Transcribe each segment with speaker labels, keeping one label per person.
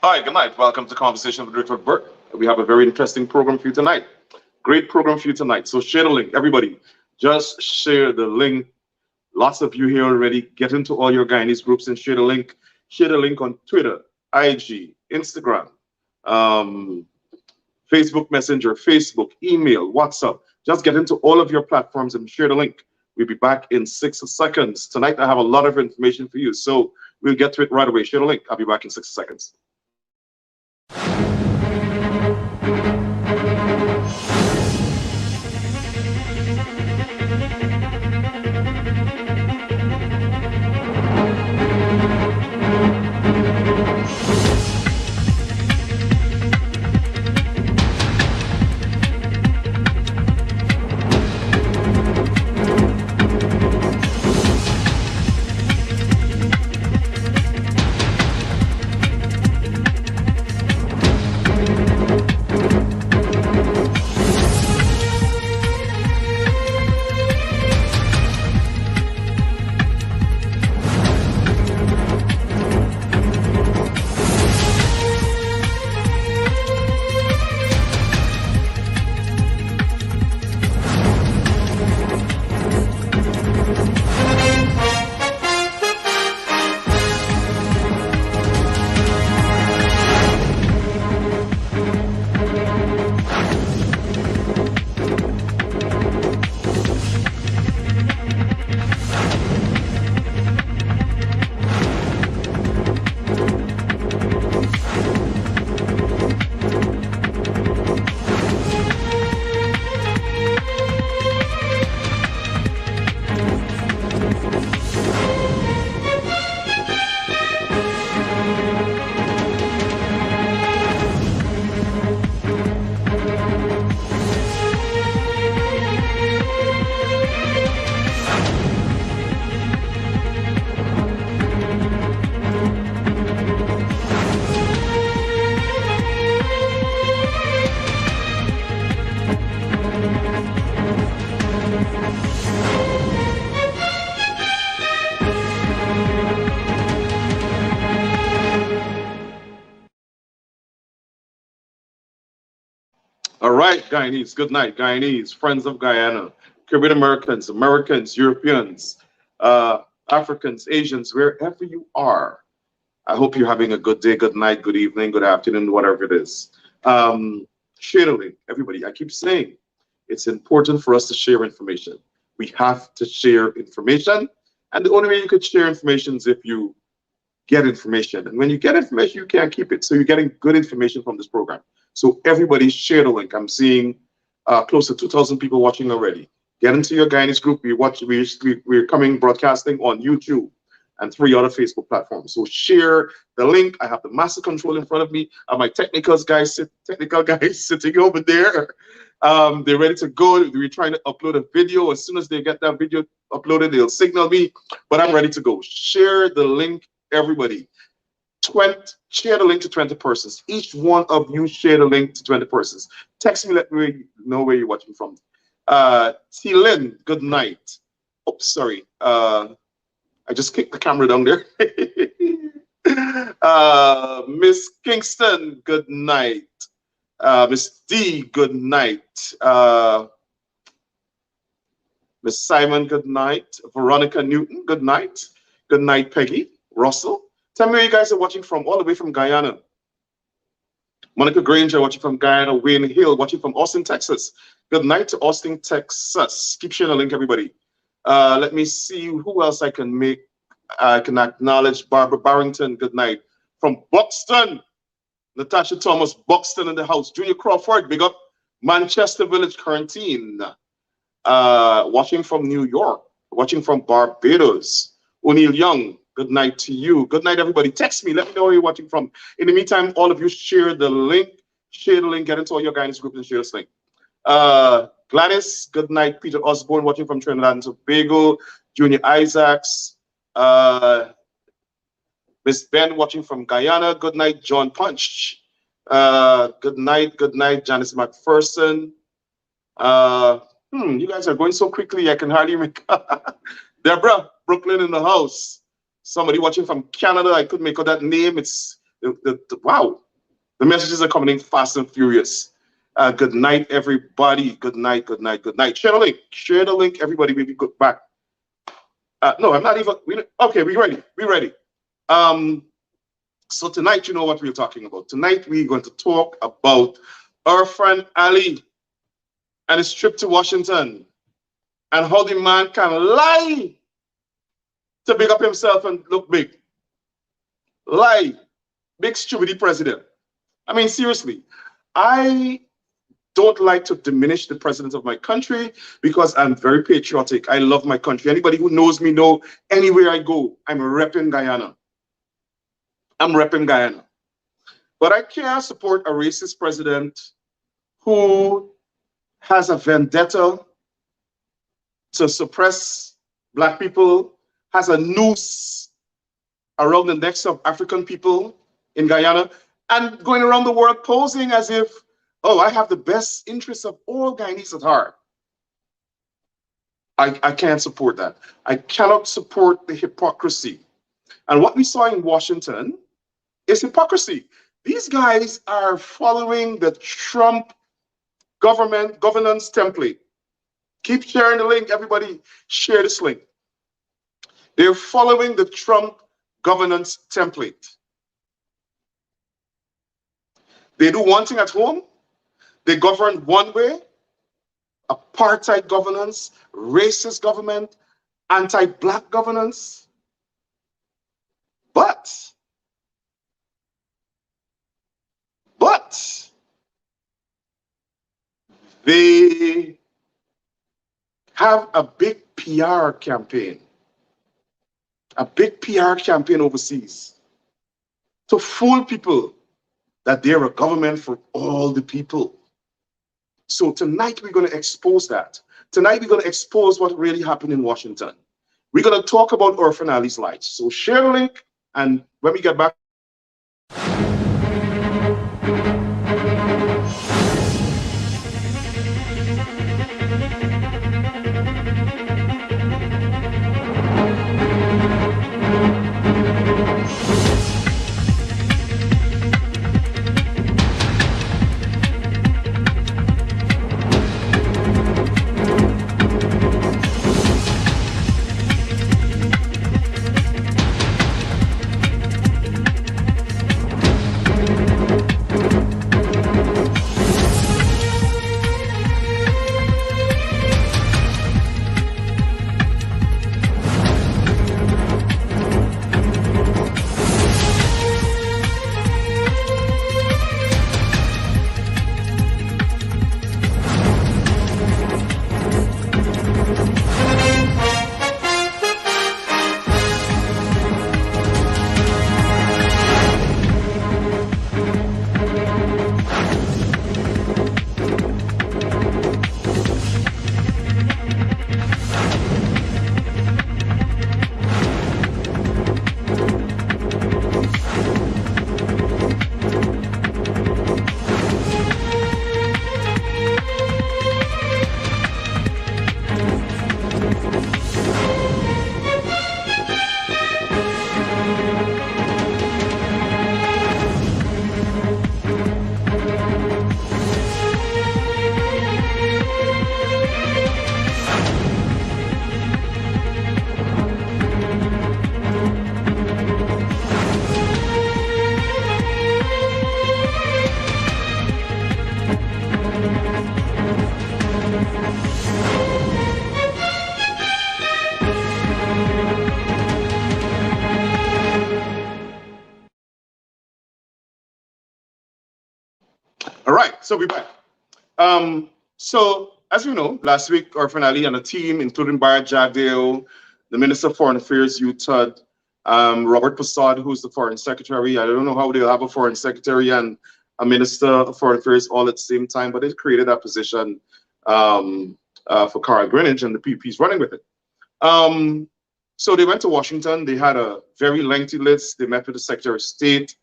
Speaker 1: Hi, good night. Welcome to Conversation with Richard Burke. We have a very interesting program for you tonight. Great program for you tonight. So share the link, everybody. Just share the link. Lots of you here already. Get into all your Guyanese groups and share the link. Share the link on Twitter, IG, Instagram, um, Facebook Messenger, Facebook, email, WhatsApp. Just get into all of your platforms and share the link. We'll be back in 6 seconds. Tonight, I have a lot of information for you. So we'll get to it right away. Share the link. I'll be back in 6 seconds. All right, Guyanese, good night. Guyanese, friends of Guyana, Caribbean Americans, Americans, Europeans, Africans, Asians, wherever you are. I hope you're having a good day, good night, good evening, good afternoon, whatever it is. Share the link, everybody. I keep saying it's important for us to share information. We have to share information. And the only way you could share information is if you get information. And when you get information, you can't keep it. So you're getting good information from this program. So everybody share the link. I'm seeing close to 2,000 people watching already. Get into your Guyanese group. We're coming broadcasting on YouTube and 3 other Facebook platforms. So share the link. I have the master control in front of me. I have my technical guys sitting over there. They're ready to go. We're trying to upload a video. As soon as they get that video uploaded, they'll signal me. But I'm ready to go. Share the link, everybody. Share the link to 20 persons. Each one of you share the link to 20 persons. Text me, let me know where you're watching from. T. Lynn, good night. Oh, sorry. I just kicked the camera down there. Miss Kingston, good night. Miss D, good night. Miss Simon, good night. Veronica Newton, good night. Good night, Peggy. Russell. Tell me where you guys are watching from, all the way from Guyana. Monica Granger watching from Guyana. Wayne Hill watching from Austin, Texas. Good night to Austin, Texas. Keep sharing the link, everybody. Let me see who else I can make. I can acknowledge Barbara Barrington. Good night. From Buxton, Natasha Thomas, Buxton in the house. Junior Crawford, big up. Manchester Village Quarantine. Watching from New York. Watching from Barbados. O'Neill Young, good night to you. Good night, everybody. Text me. Let me know where you're watching from. In the meantime, all of you share the link. Share the link. Get into all your guidance groups and share this link. Gladys, good night. Peter Osborne watching from Trinidad and Tobago. Junior Isaacs. Miss Ben watching from Guyana. Good night, John Punch. Good night, Janice McPherson. You guys are going so quickly, I can hardly make. Deborah, Brooklyn in the house. Somebody watching from Canada, I couldn't make out that name. It's wow. The messages are coming in fast and furious. Good night, everybody. Good night. Share the link. Share the link, everybody. We'll be good back. No, I'm not even. Okay, we're ready. So tonight, you know what we're talking about. Tonight, we're going to talk about Irfaan Ali and his trip to Washington and how the man can lie to big up himself and look big. Lie. Big stupid president. I mean, seriously, I don't like to diminish the president of my country because I'm very patriotic. I love my country. Anybody who knows me know anywhere I go, I'm repping Guyana. I'm repping Guyana. But I can't support a racist president who has a vendetta to suppress Black people, has a noose around the necks of African people in Guyana, and going around the world posing as if, oh, I have the best interests of all Guyanese at heart. I can't support that. I cannot support the hypocrisy. And what we saw in Washington is hypocrisy. These guys are following the Trump governance template. Keep sharing the link, everybody. Share this link. They're following the Trump governance template. They do one thing at home. They govern one way, apartheid governance, racist government, anti-Black governance. But they have a big PR campaign, overseas to fool people that they're a government for all the people. So tonight we're going to expose that. Tonight we're going to expose what really happened in Washington. We're going to talk about Irfaan Ali's life. So share the link, and when we get back, right, so we're back. So as you know, last week Irfaan and a team, including Bharrat, Jagdeo, the Minister of Foreign Affairs, UTUD, Robert Prasad, who's the Foreign Secretary. I don't know how they'll have a Foreign Secretary and a Minister of Foreign Affairs all at the same time, but they created that position for Carl Greenwich, and the PP's running with it. So they went to Washington. They had a very lengthy list. They met with the Secretary of State.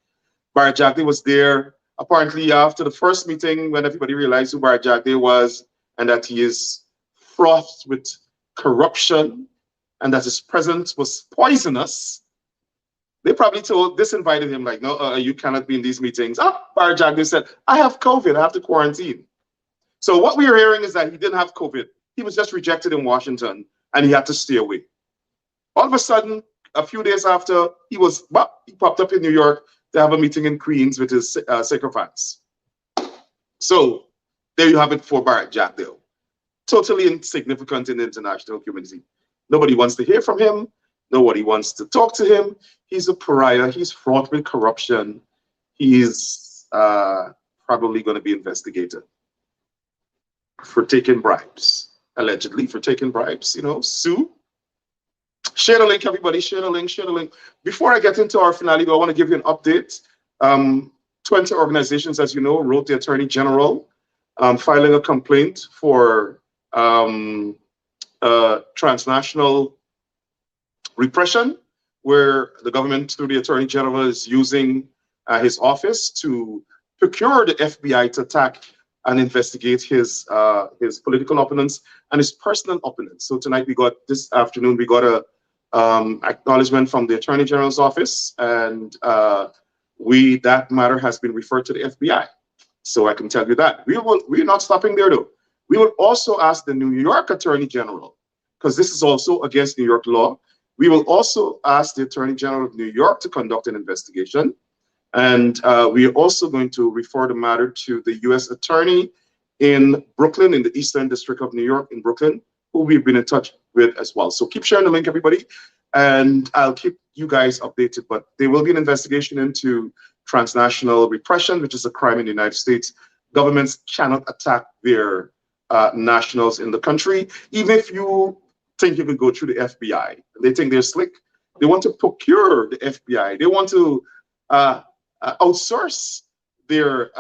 Speaker 1: Bharrat Jagdeo was there. Apparently, after the first meeting, when everybody realized who Bharrat Jagdeo was and that he is fraught with corruption and that his presence was poisonous, they probably disinvited him, like, no, you cannot be in these meetings. Bharrat Jagdeo said, I have COVID, I have to quarantine. So what we are hearing is that he didn't have COVID. He was just rejected in Washington and he had to stay away. All of a sudden, a few days after, he popped up in New York to have a meeting in Queens with his sycophants. So there you have it for Bharrat Jagdeo. Totally insignificant in the international community. Nobody wants to hear from him. Nobody wants to talk to him. He's a pariah. He's fraught with corruption. He's probably going to be investigated for taking bribes, allegedly for taking bribes, you know, sue. Share the link, everybody. Share the link. Share the link. Before I get into our finale, I want to give you an update. 20 organizations, as you know, wrote the Attorney General filing a complaint for transnational repression, where the government, through the Attorney General, is using his office to procure the FBI to attack and investigate his political opponents and his personal opponents. So tonight this afternoon, we got a acknowledgement from the Attorney General's office, and that matter has been referred to the FBI. So I can tell you that. We're not stopping there though. We will also ask the New York Attorney General, because this is also against New York law. We will also ask the Attorney General of New York to conduct an investigation. And we are also going to refer the matter to the U.S. Attorney in Brooklyn, in the Eastern District of New York in Brooklyn, who we've been in touch with as well. So keep sharing the link, everybody, and I'll keep you guys updated. But there will be an investigation into transnational repression, which is a crime in the United States. Governments cannot attack their nationals in the country, even if you think you can go through the FBI. They think they're slick. They want to procure the FBI. They want to outsource their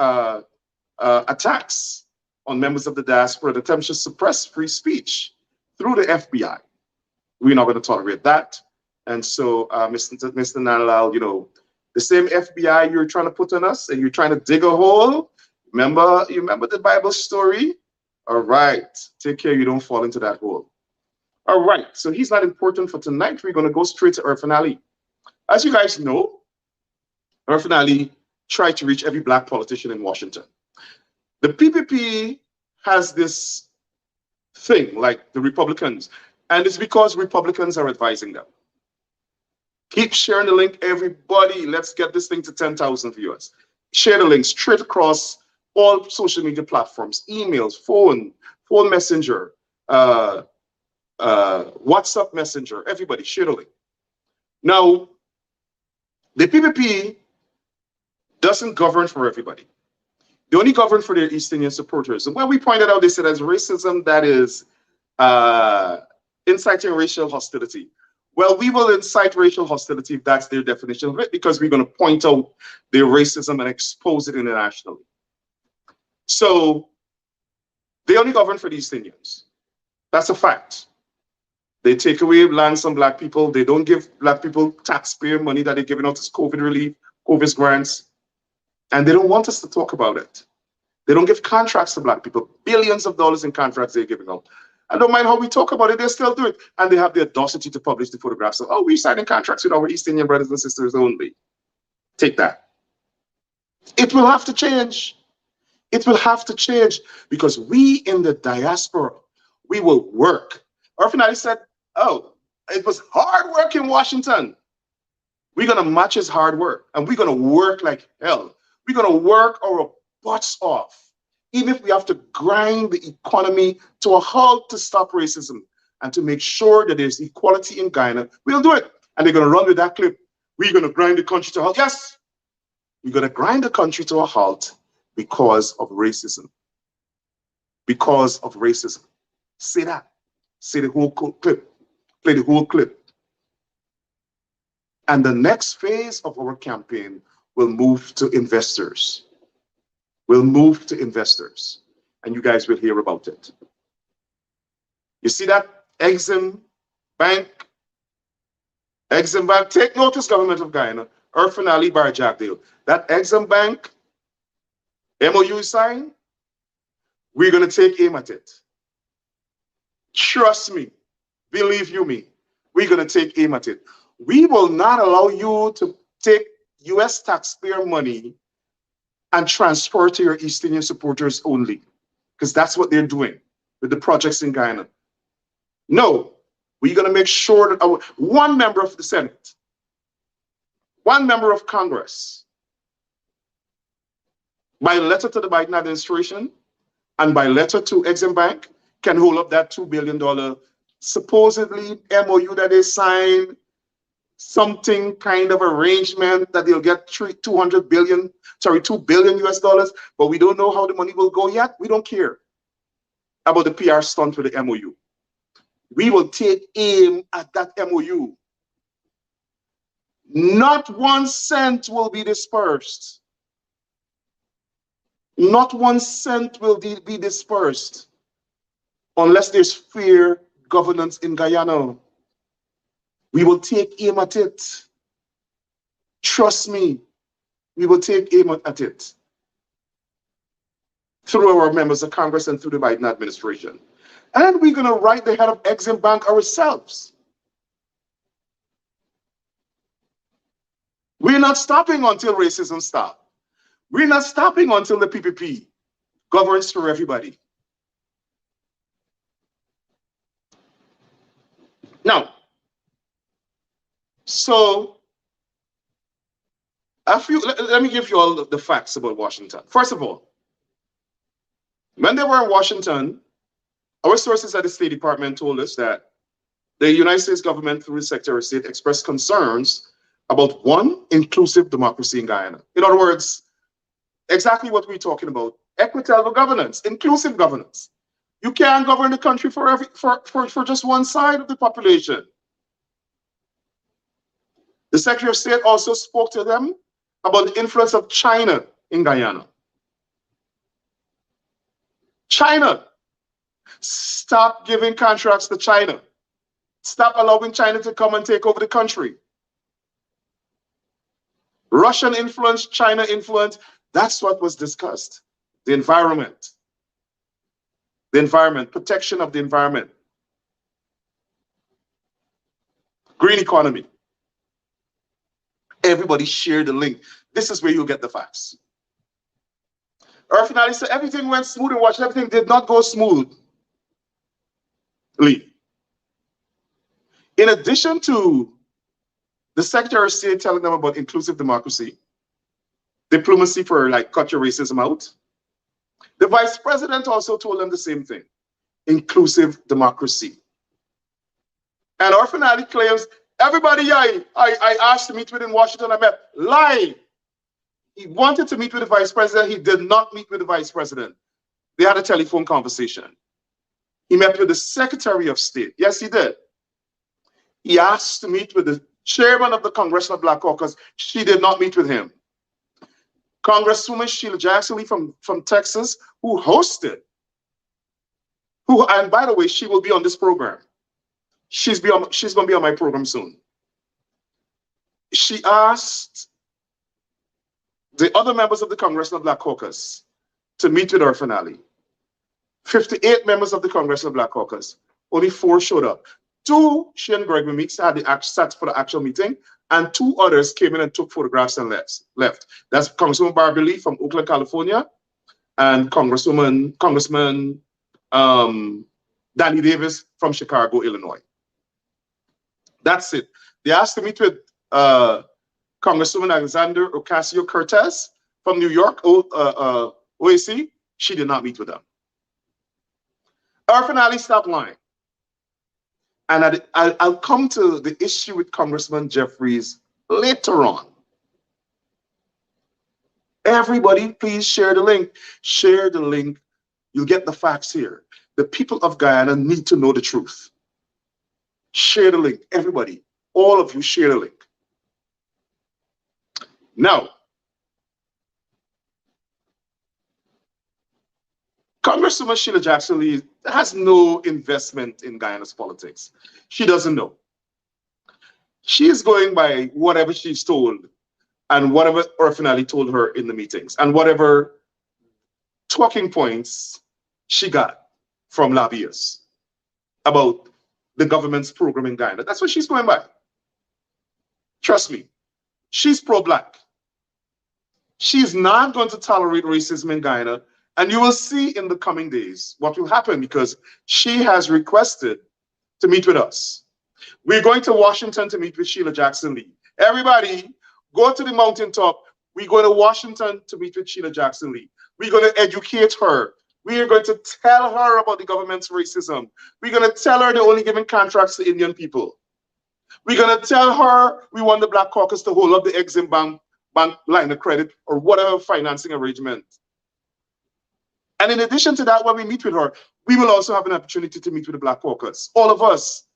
Speaker 1: attacks on members of the diaspora, the attempts to suppress free speech through the FBI. We're not going to tolerate that. And so, Mr. Nanalal, you know, the same FBI you're trying to put on us, and you're trying to dig a hole. You remember the Bible story? All right, take care you don't fall into that hole. All right, so he's not important for tonight. We're going to go straight to Irfaan. As you guys know, Irfaan tried to reach every black politician in Washington. The PPP has this thing, like the Republicans, and it's because Republicans are advising them. Keep sharing the link, everybody. Let's get this thing to 10,000 viewers. Share the link straight across all social media platforms, emails, phone messenger, WhatsApp messenger, everybody, share the link. Now, the PPP doesn't govern for everybody. They only govern for their East Indian supporters. And when we pointed out, they said as racism, that is inciting racial hostility. Well, we will incite racial hostility if that's their definition of it, because we're going to point out their racism and expose it internationally. So they only govern for the East Indians. That's a fact. They take away lands from black people. They don't give black people taxpayer money that they're giving out as COVID relief, COVID grants. And they don't want us to talk about it. They don't give contracts to black people, billions of dollars in contracts they're giving out. I don't mind how we talk about it, they still do it. And they have the audacity to publish the photographs of, oh, we're signing contracts with our East Indian brothers and sisters only. Take that. It will have to change. It will have to change, because we in the diaspora, we will work. Irfaan said, oh, it was hard work in Washington. We're going to match his hard work, and we're going to work like hell. We're going to work our butts off, even if we have to grind the economy to a halt to stop racism and to make sure that there's equality in Guyana. We'll do it. And they're going to run with that clip. We're going to grind the country to a halt. Yes, we're going to grind the country to a halt because of racism. Because of racism. Say that. Say the whole clip. Play the whole clip. And the next phase of our campaign will move to investors. We'll move to investors. And you guys will hear about it. You see that Exim Bank? Exim Bank, take notice, government of Guyana. Irfaan Ali Bar Jagdeo. That Exim Bank MOU sign, we're going to take aim at it. Trust me. Believe you me. We're going to take aim at it. We will not allow you to take US taxpayer money and transfer to your East Indian supporters only, because that's what they're doing with the projects in Guyana. No, we're going to make sure that one member of the Senate, one member of Congress, by letter to the Biden administration and by letter to Exim Bank, can hold up that $2 billion supposedly MOU that they signed, something kind of arrangement that they'll get $2 billion US dollars, but we don't know how the money will go yet. We don't care about the PR stunt with the MOU. We will take aim at that MOU. Not 1 cent will be dispersed. Not 1 cent will be dispersed unless there's fair governance in Guyana. We will take aim at it. Trust me, we will take aim at it through our members of Congress and through the Biden administration. And we're going to write the head of Exim Bank ourselves. We're not stopping until racism stops. We're not stopping until the PPP governs for everybody. Now, so let me give you all the facts about Washington. First of all, when they were in Washington, our sources at the State Department told us that the United States government, through the Secretary of State, expressed concerns about one, inclusive democracy in Guyana. In other words, exactly what we're talking about: equitable governance, inclusive governance. You can't govern the country for just one side of the population. The Secretary of State also spoke to them about the influence of China in Guyana. China, stop giving contracts to China. Stop allowing China to come and take over the country. Russian influence, China influence, that's what was discussed. The environment, protection of the environment, green economy. Everybody share the link. This is where you get the facts. Irfaan Ali said everything went smooth in Washington. Everything did not go smoothly. In addition to the Secretary of State telling them about inclusive democracy, diplomacy for like cut your racism out, the Vice President also told them the same thing: inclusive democracy. And Irfaan Ali claims everybody I asked to meet with in Washington, I met. Lie. He wanted to meet with the Vice President. He did not meet with the Vice President. They had a telephone conversation. He met with the Secretary of State. Yes, he did. He asked to meet with the chairman of the Congressional Black Caucus. She did not meet with him. Congresswoman Sheila Jackson Lee from Texas, who hosted, and by the way, she will be on this program. She's going to be on my program soon. She asked the other members of the Congressional Black Caucus to meet with Irfaan Ali. 58 members of the Congressional Black Caucus. Only 4 showed up. 2, she and Greg Meeks had the sat for the actual meeting, and 2 others came in and took photographs and left. That's Congresswoman Barbara Lee from Oakland, California, and Congressman Danny Davis from Chicago, Illinois. That's it. They asked to meet with Congresswoman Alexander Ocasio-Cortez from New York, OAC. She did not meet with them. Irfaan Ali stopped lying. And I'll come to the issue with Congressman Jeffries later on. Everybody, please share the link. Share the link. You'll get the facts here. The people of Guyana need to know the truth. Share the link. Everybody, all of you, share the link. Now, Congresswoman Sheila Jackson Lee has no investment in Guyana's politics. She doesn't know. She is going by whatever she's told and whatever Irfaan Ali told her in the meetings and whatever talking points she got from lobbyists about the government's program in Guyana. That's what she's going by. Trust me, she's pro-Black. She's not going to tolerate racism in Guyana. And you will see in the coming days what will happen because she has requested to meet with us. We're going to Washington to meet with Sheila Jackson Lee. Everybody, go to the mountaintop. We're going to Washington to meet with Sheila Jackson Lee. We're going to educate her. We are going to tell her about the government's racism. We're going to tell her they're only giving contracts to Indian people. We're going to tell her we want the Black Caucus to hold up the Exim Bank line of credit or whatever financing arrangement. And in addition to that, when we meet with her, we will also have an opportunity to meet with the Black Caucus. All of us,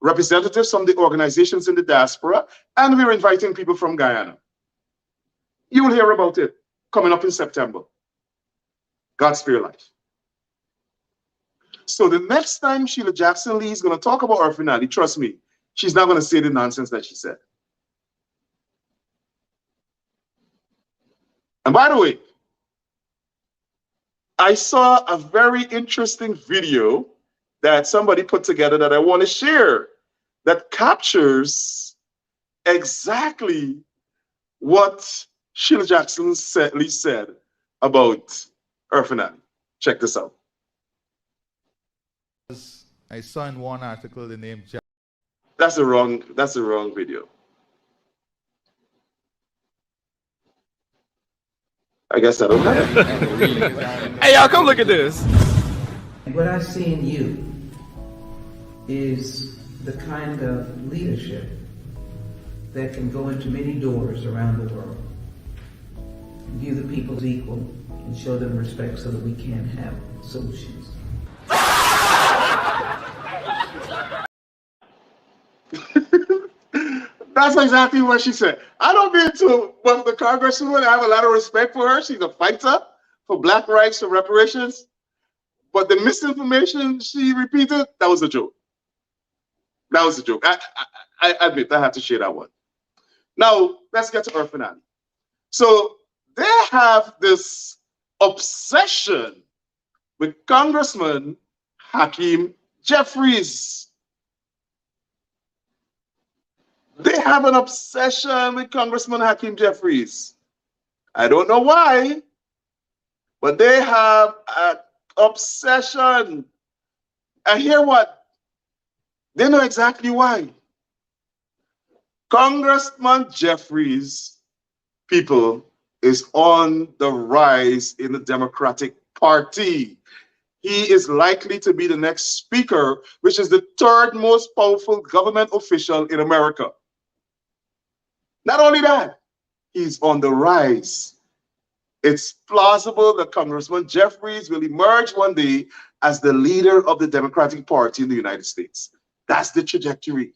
Speaker 1: representatives from the organizations in the diaspora, and we're inviting people from Guyana. You will hear about it coming up in September. God spare life. So the next time Sheila Jackson Lee is going to talk about Irfaan Ali, trust me, she's not going to say the nonsense that she said. And by the way, I saw a very interesting video that somebody put together that I want to share that captures exactly what Sheila Jackson Lee said about Irfaan Ali. Check this out.
Speaker 2: I saw in one article the name.
Speaker 1: That's the wrong video. I guess I don't have it.
Speaker 3: Hey, y'all, come look at this.
Speaker 4: What I see in you is the kind of leadership that can go into many doors around the world, view the people as equal, and show them respect so that we can have solutions.
Speaker 1: That's exactly what she said. I don't mean to bump the Congresswoman. I have a lot of respect for her. She's a fighter for Black rights and reparations. But the misinformation she repeated, that was a joke. That was a joke. I admit I had to share that one. Now, let's get to Irfaan Ali. So they have this obsession with Congressman Hakeem Jeffries. They have an obsession with Congressman Hakeem Jeffries. I don't know why, but they have an obsession. And hear what? They know exactly why. Congressman Jeffries, people, is on the rise in the Democratic Party. He is likely to be the next speaker, which is the third most powerful government official in America. Not only that, he's on the rise. It's plausible that Congressman Jeffries will emerge one day as the leader of the Democratic Party in the United States. That's the trajectory.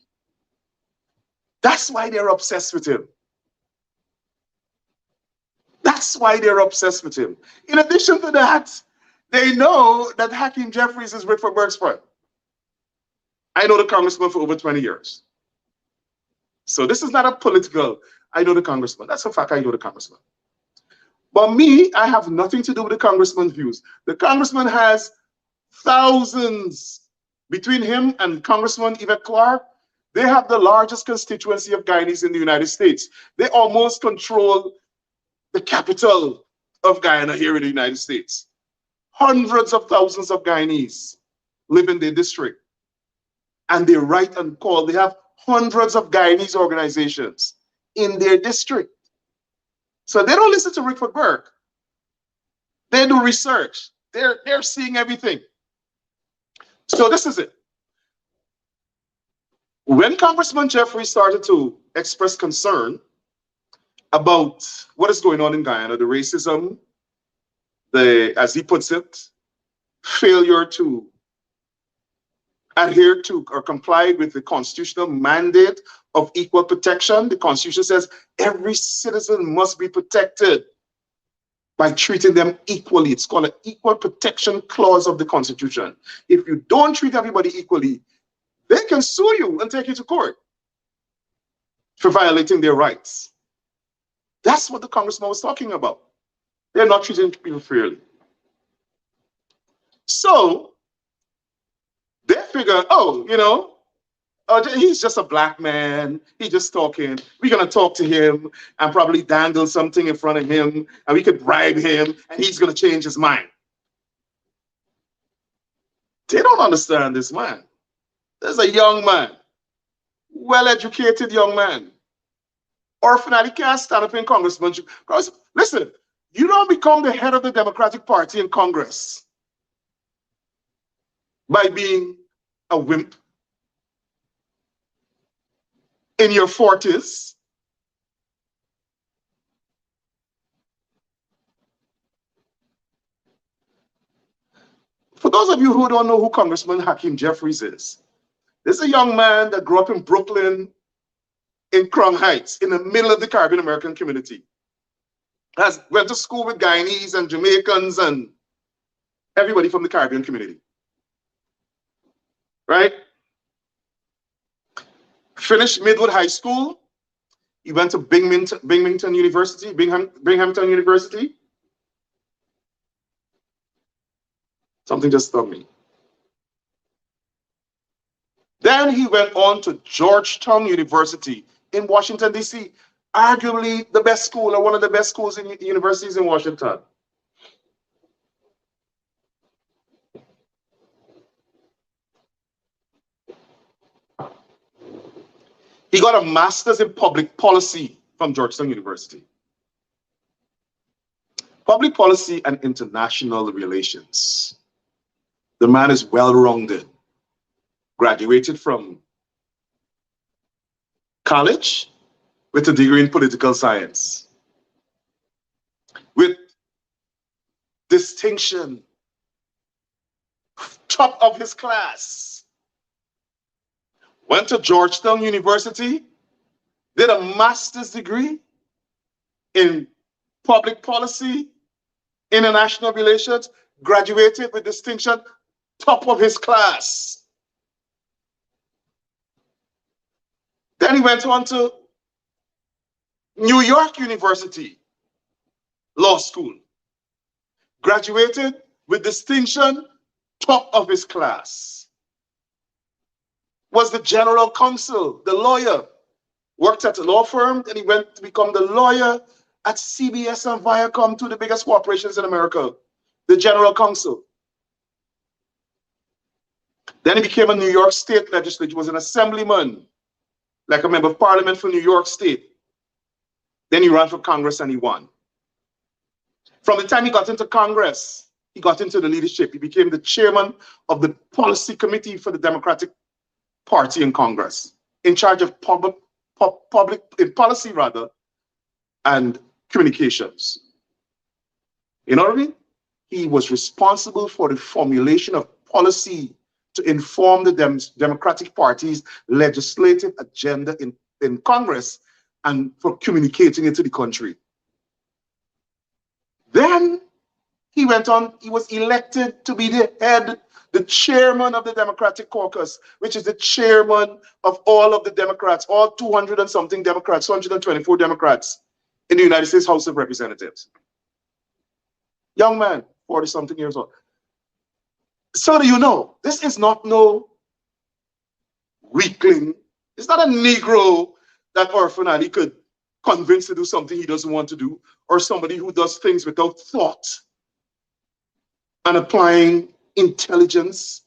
Speaker 1: That's why they're obsessed with him. That's why they're obsessed with him. In addition to that, they know that Hakeem Jeffries is Rickford Burke's friend. I know the congressman for over 20 years. So this is not a political, I know the congressman. That's a fact, I know the congressman. But me, I have nothing to do with the congressman's views. The congressman has thousands. Between him and Congressman Yvette Clarke, they have the largest constituency of Guyanese in the United States. They almost control the capital of Guyana here in the United States. Hundreds of thousands of Guyanese live in their district. And they write and call. They have hundreds of Guyanese organizations in their district. So they don't listen to Rickford Burke. They do research. They're seeing everything. So this is it. When Congressman Jeffries started to express concern about what is going on in Guyana, the racism, the, as he puts it, failure to adhere to or comply with the constitutional mandate of equal protection. The Constitution says every citizen must be protected by treating them equally. It's called an equal protection clause of the Constitution. If you don't treat everybody equally, they can sue you and take you to court for violating their rights. That's what the congressman was talking about. They're not treating people fairly. So they figure, oh, you know, he's just a black man. He's just talking. We're going to talk to him and probably dangle something in front of him, and we could bribe him, and he's going to change his mind. They don't understand this man. There's a young man, well-educated young man. Irfaan, he can't stand up in Congressman. Because, listen, you don't become the head of the Democratic Party in Congress by being a wimp in your 40s. For those of you who don't know who Congressman Hakeem Jeffries is, this is a young man that grew up in Brooklyn, in Crown Heights, in the middle of the Caribbean American community. Went to school with Guyanese and Jamaicans and everybody from the Caribbean community. Right? Finished Midwood High School. He went to Binghamton University. Something just struck me. Then he went on to Georgetown University in Washington, D.C., arguably the best school or one of the best schools in universities in Washington. He got a master's in public policy from Georgetown University. Public policy and international relations. The man is well-rounded. Graduated from college with a degree in political science. With distinction. Top of his class. Went to Georgetown University, did a master's degree in public policy, international relations, graduated with distinction, top of his class. Then he went on to New York University Law School, graduated with distinction, top of his class. Was the general counsel, the lawyer, worked at a law firm, and he went to become the lawyer at CBS and Viacom, two of the biggest corporations in America, the general counsel. Then he became a New York State legislator. He was an assemblyman, like a member of parliament for New York State. Then he ran for Congress and he won. From the time he got into Congress, he got into the leadership. He became the chairman of the policy committee for the Democratic Party in Congress, in charge of public policy rather, and communications. You know what I mean? He was responsible for the formulation of policy to inform the Democratic Party's legislative agenda in Congress and for communicating it to the country. Then he went on, he was elected to be the chairman of the Democratic Caucus, which is the chairman of all of the Democrats, all 200 and something Democrats, 224 Democrats in the United States House of Representatives. Young man, 40-something years old. So do you know, this is not no weakling. It's not a Negro that Irfaan could convince to do something he doesn't want to do, or somebody who does things without thought and applying intelligence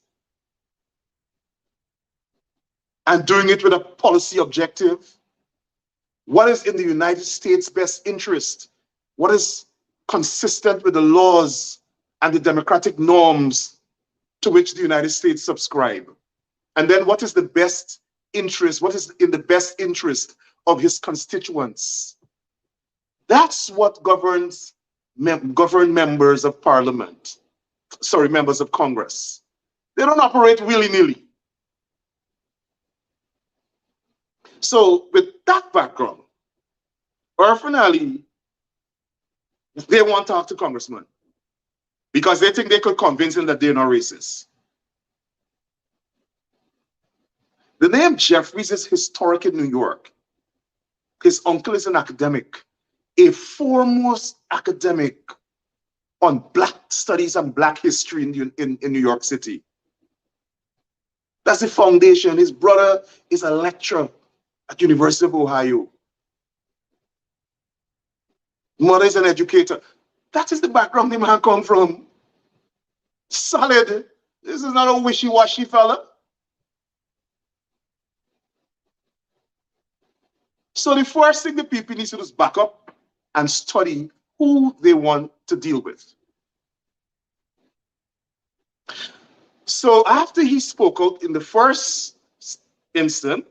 Speaker 1: and doing it with a policy objective. What is in the United States' best interest? What is consistent with the laws and the democratic norms to which the United States subscribe? And then what is the best interest? What is in the best interest of his constituents? That's what govern members of parliament. Sorry, members of Congress. They don't operate willy-nilly. So with that background, Irfaan Ali, they want to talk to congressmen because they think they could convince him that they're not racist. The name Jeffries is historic in New York. His uncle is an academic, a foremost academic on Black studies and Black history in New York City. That's the foundation. His brother is a lecturer at University of Ohio. Mother is an educator. That is the background the man come from. Solid. This is not a wishy-washy fella. So the first thing the people need to do is back up and study who they want to deal with. So after he spoke out in the first instant,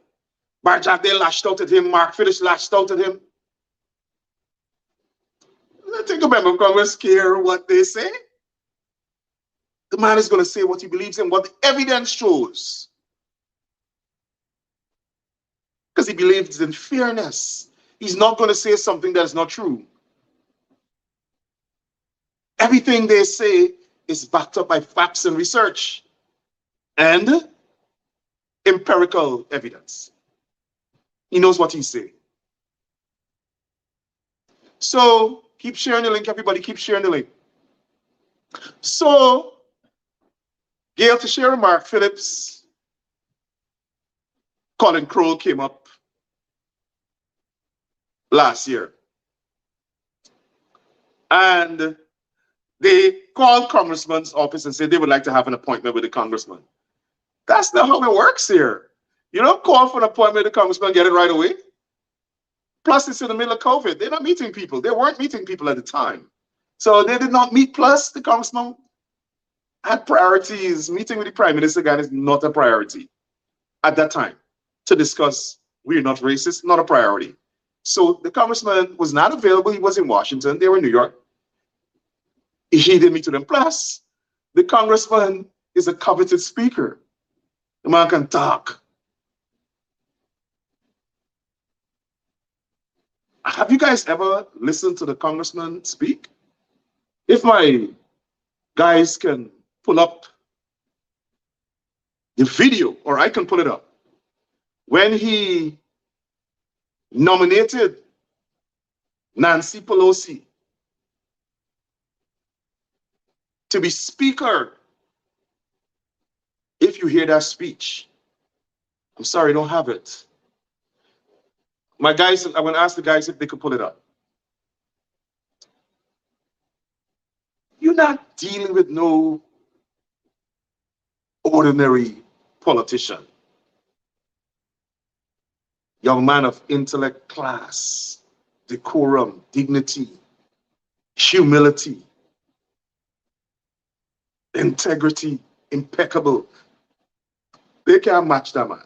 Speaker 1: Jagdeo lashed out at him, Mark Phillips lashed out at him. I think a member of Congress care what they say. The man is going to say what he believes in, what the evidence shows. Because he believes in fairness. He's not going to say something that is not true. Everything they say is backed up by facts and research and empirical evidence. He knows what he's saying. So keep sharing the link, everybody. Keep sharing the link. So Gail Teixeira, Mark Phillips, Colin Crowell came up last year. And they called Congressman's office and said they would like to have an appointment with the Congressman. That's not how it works here. You don't call for an appointment with the Congressman and get it right away. Plus, it's in the middle of COVID. They're not meeting people. They weren't meeting people at the time. So they did not meet. Plus, the Congressman had priorities. Meeting with the Prime Minister again is not a priority at that time. To discuss we're not racist, not a priority. So the Congressman was not available. He was in Washington. They were in New York. He didn't meet with them. Plus, the Congressman is a coveted speaker. The man can talk. Have you guys ever listened to the Congressman speak? If my guys can pull up the video, or I can pull it up, when he nominated Nancy Pelosi to be Speaker, if you hear that speech, I'm sorry, I don't have it. My guys, I'm going to ask the guys if they could pull it up. You're not dealing with no ordinary politician. You're a man of intellect, class, decorum, dignity, humility, integrity, impeccable. They can't match that man.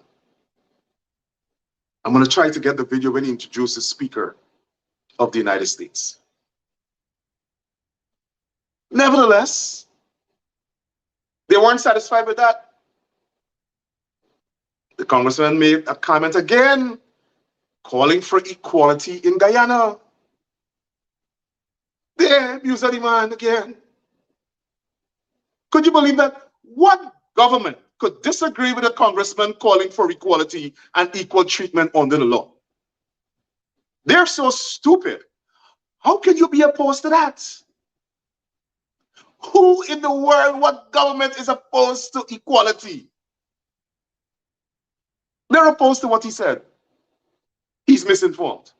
Speaker 1: I'm going to try to get the video when he introduces Speaker of the United States. Nevertheless, they weren't satisfied with that. The Congressman made a comment again, calling for equality in Guyana. They abused the man again. Could you believe that? What government could disagree with a congressman calling for equality and equal treatment under the law? They're so stupid. How can you be opposed to that? Who in the world, what government is opposed to equality? They're opposed to what he said. He's misinformed.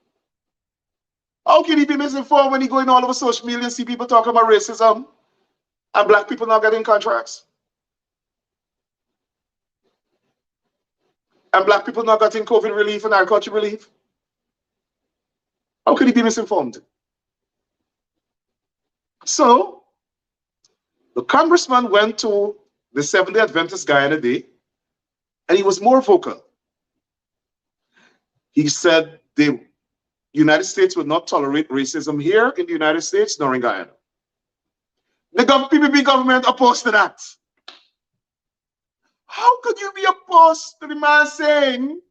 Speaker 1: How can he be misinformed when he going all over social media and see people talking about racism and black people not getting contracts? And black people not getting COVID relief and agriculture relief? How could he be misinformed? So, the congressman went to the Seventh-day Adventist Guyana Day, and he was more vocal. He said they United States would not tolerate racism here in the United States nor in Guyana. The PPP government opposed to that. How could you be opposed to the man saying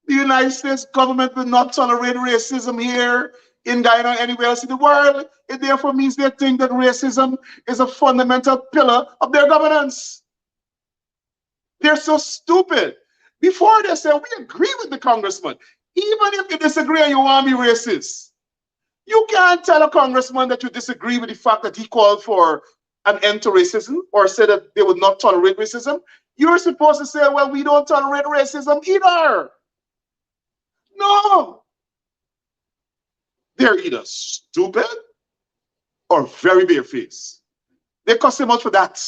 Speaker 1: the United States government will not tolerate racism here in Guyana or anywhere else in the world? It therefore means they think that racism is a fundamental pillar of their governance. They're so stupid. Before they say, we agree with the congressman, even if you disagree and you want to be racist, you can't tell a congressman that you disagree with the fact that he called for an end to racism or said that they would not tolerate racism. You're supposed to say, well, we don't tolerate racism either. No. They're either stupid or very barefaced. They cost him much for that.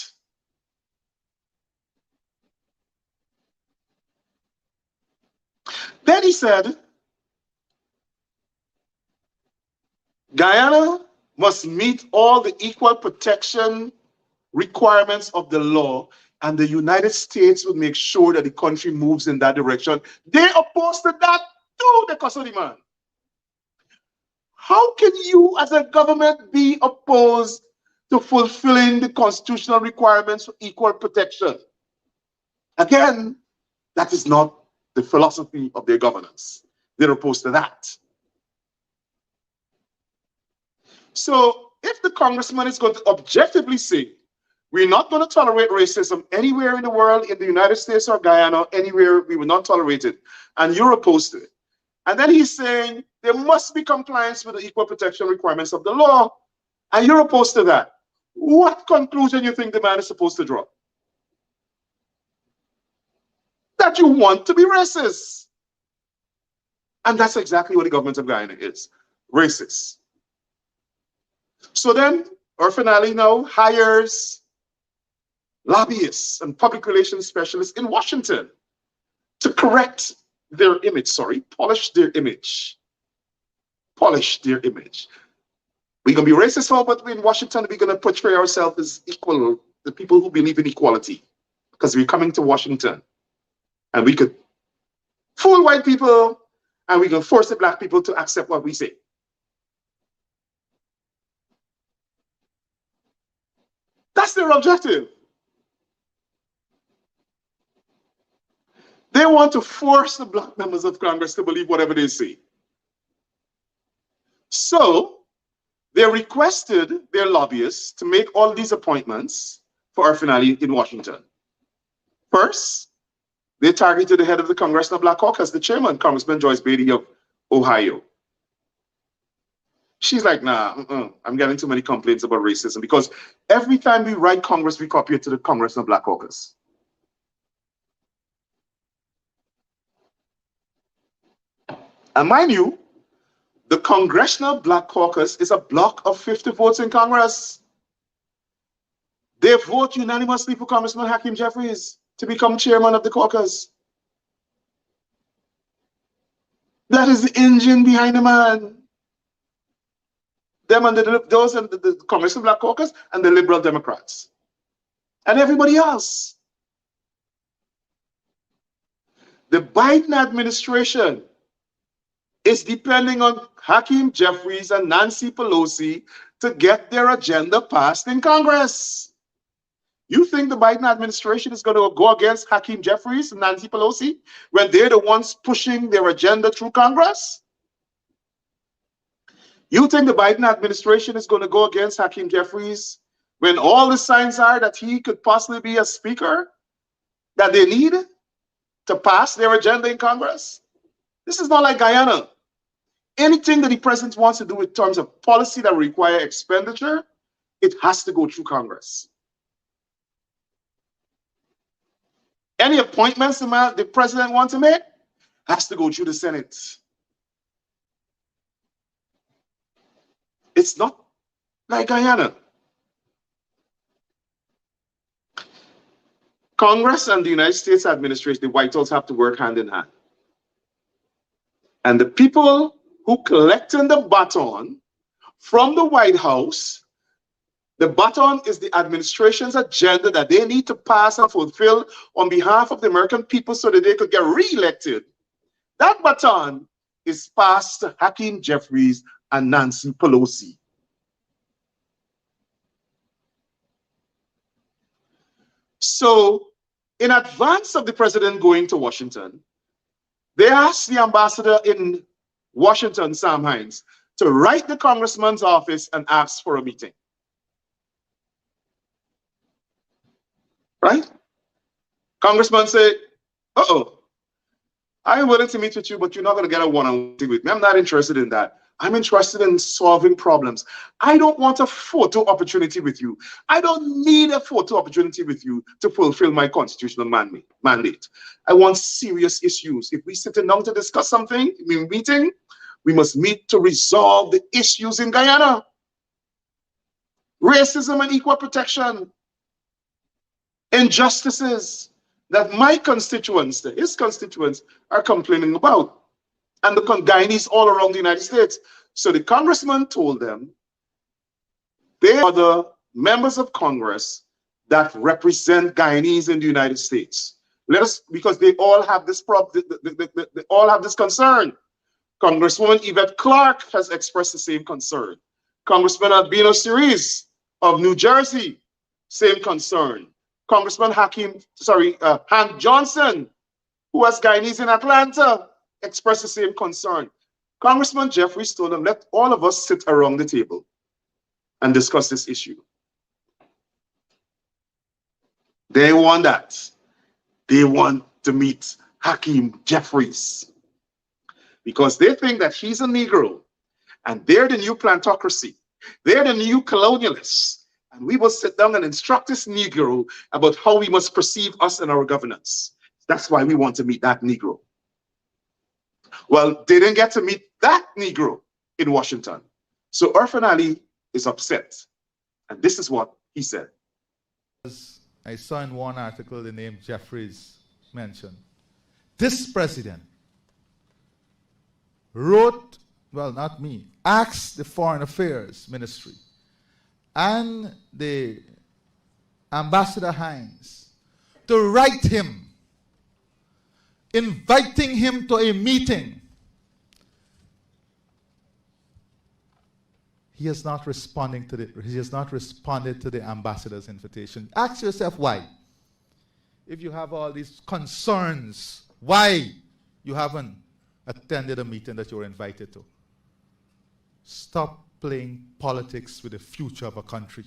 Speaker 1: Then he said, Guyana must meet all the equal protection requirements of the law, and the United States will make sure that the country moves in that direction. They opposed to that too, the custody man. How can you as a government be opposed to fulfilling the constitutional requirements for equal protection? Again, that is not the philosophy of their governance. They're opposed to that. So if the congressman is going to objectively say, we're not going to tolerate racism anywhere in the world, in the United States or Guyana, anywhere, we will not tolerate it, and you're opposed to it. And then he's saying there must be compliance with the equal protection requirements of the law, and you're opposed to that. What conclusion you think the man is supposed to draw? That you want to be racist. And that's exactly what the government of Guyana is, racist. So then, Irfaan Ali now hires lobbyists and public relations specialists in Washington to correct their image, polish their image. Polish their image. We're going to be racist, but in Washington, we're going to portray ourselves as equal, the people who believe in equality, because we're coming to Washington. And we could fool white people, and we can force the black people to accept what we say. That's their objective. They want to force the black members of Congress to believe whatever they say. So they requested their lobbyists to make all these appointments for Irfaan Ali in Washington. First, they targeted the head of the Congressional Black Caucus, the chairman, Congressman Joyce Beatty of Ohio. She's like, nah, I'm getting too many complaints about racism, because every time we write Congress, we copy it to the Congressional Black Caucus. And mind you, the Congressional Black Caucus is a block of 50 votes in Congress. They vote unanimously for Congressman Hakeem Jeffries to become chairman of the caucus. That is the engine behind the man. Them and those and the Congressional Black Caucus and the Liberal Democrats. And everybody else. The Biden administration is depending on Hakeem Jeffries and Nancy Pelosi to get their agenda passed in Congress. You think the Biden administration is going to go against Hakeem Jeffries and Nancy Pelosi when they're the ones pushing their agenda through Congress? You think the Biden administration is going to go against Hakeem Jeffries when all the signs are that he could possibly be a speaker that they need to pass their agenda in Congress? This is not like Guyana. Anything that the president wants to do in terms of policy that require expenditure, it has to go through Congress. Any appointments the president wants to make has to go through the Senate. It's not like Guyana. Congress and the United States administration, the White House, have to work hand in hand. And the people who collecting the baton from the White House, the baton is the administration's agenda that they need to pass and fulfill on behalf of the American people so that they could get re-elected. That baton is passed to Hakeem Jeffries and Nancy Pelosi. So, in advance of the president going to Washington, they asked the ambassador in Washington, Sam Hines, to write the congressman's office and ask for a meeting. Right? Congressman said, I'm willing to meet with you, but you're not going to get a one-on-one meeting with me. I'm not interested in that. I'm interested in solving problems. I don't want a photo opportunity with you. I don't need a photo opportunity with you to fulfill my constitutional mandate. I want serious issues. If we're sitting down to discuss something, meeting, we must meet to resolve the issues in Guyana. Racism and equal protection. Injustices that my constituents, his constituents, are complaining about. And the Guyanese all around the United States. So the congressman told them they are the members of Congress that represent Guyanese in the United States. Because they all have this problem, they all have this concern. Congresswoman Yvette Clarke has expressed the same concern. Congressman Albino Cerise of New Jersey, same concern. Congressman Hank Johnson, who has Guyanese in Atlanta, expressed the same concern. Congressman Jeffries told them, let all of us sit around the table and discuss this issue. They want that. They want to meet Hakeem Jeffries because they think that he's a Negro and they're the new plantocracy. They're the new colonialists. And we will sit down and instruct this Negro about how we must perceive us and our governance. That's why we want to meet that Negro. Well, they didn't get to meet that Negro in Washington. So Irfaan Ali is upset. And this is what he said.
Speaker 2: I saw in one article the name Jeffries mentioned. This president wrote, well, not me, asked the Foreign Affairs Ministry and the Ambassador Hines to write him, inviting him to a meeting. He has not responded to the ambassador's invitation. Ask yourself why. If you have all these concerns, why you haven't attended a meeting that you were invited to? Stop playing politics with the future of a country.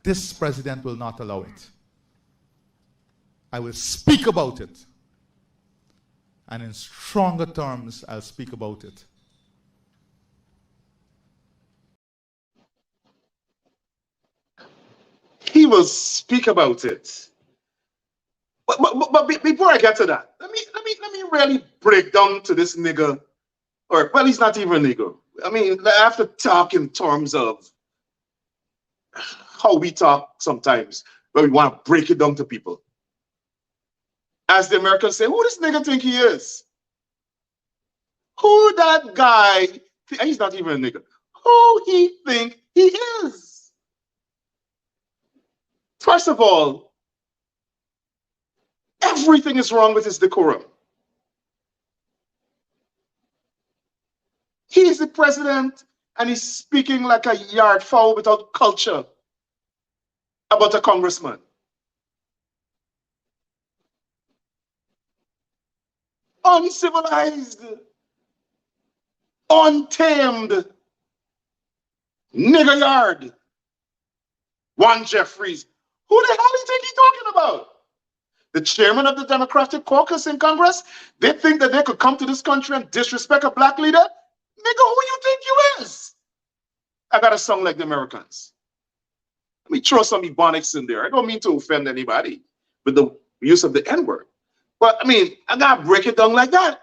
Speaker 2: This president will not allow it. I will speak about it. And in stronger terms, I'll speak about it.
Speaker 1: He will speak about it. But before I get to that, let me really break down to this nigga, or well, he's not even a nigga. I mean, I have to talk in terms of how we talk sometimes, but we want to break it down to people. As the Americans say, who this nigga think he is? Who that guy, he's not even a nigga. Who he think he is? First of all, everything is wrong with his decorum. He is the president and he's speaking like a yard fowl without culture about a congressman. Uncivilized, untamed, nigger yard. One Jeffries. Who the hell do you think he's talking about? The chairman of the Democratic caucus in Congress? They think that they could come to this country and disrespect a black leader? Nigga, who you think you is? I gotta sound like the Americans. Let me throw some ebonics in there. I don't mean to offend anybody with the use of the N-word. But I mean, I gotta break it down like that.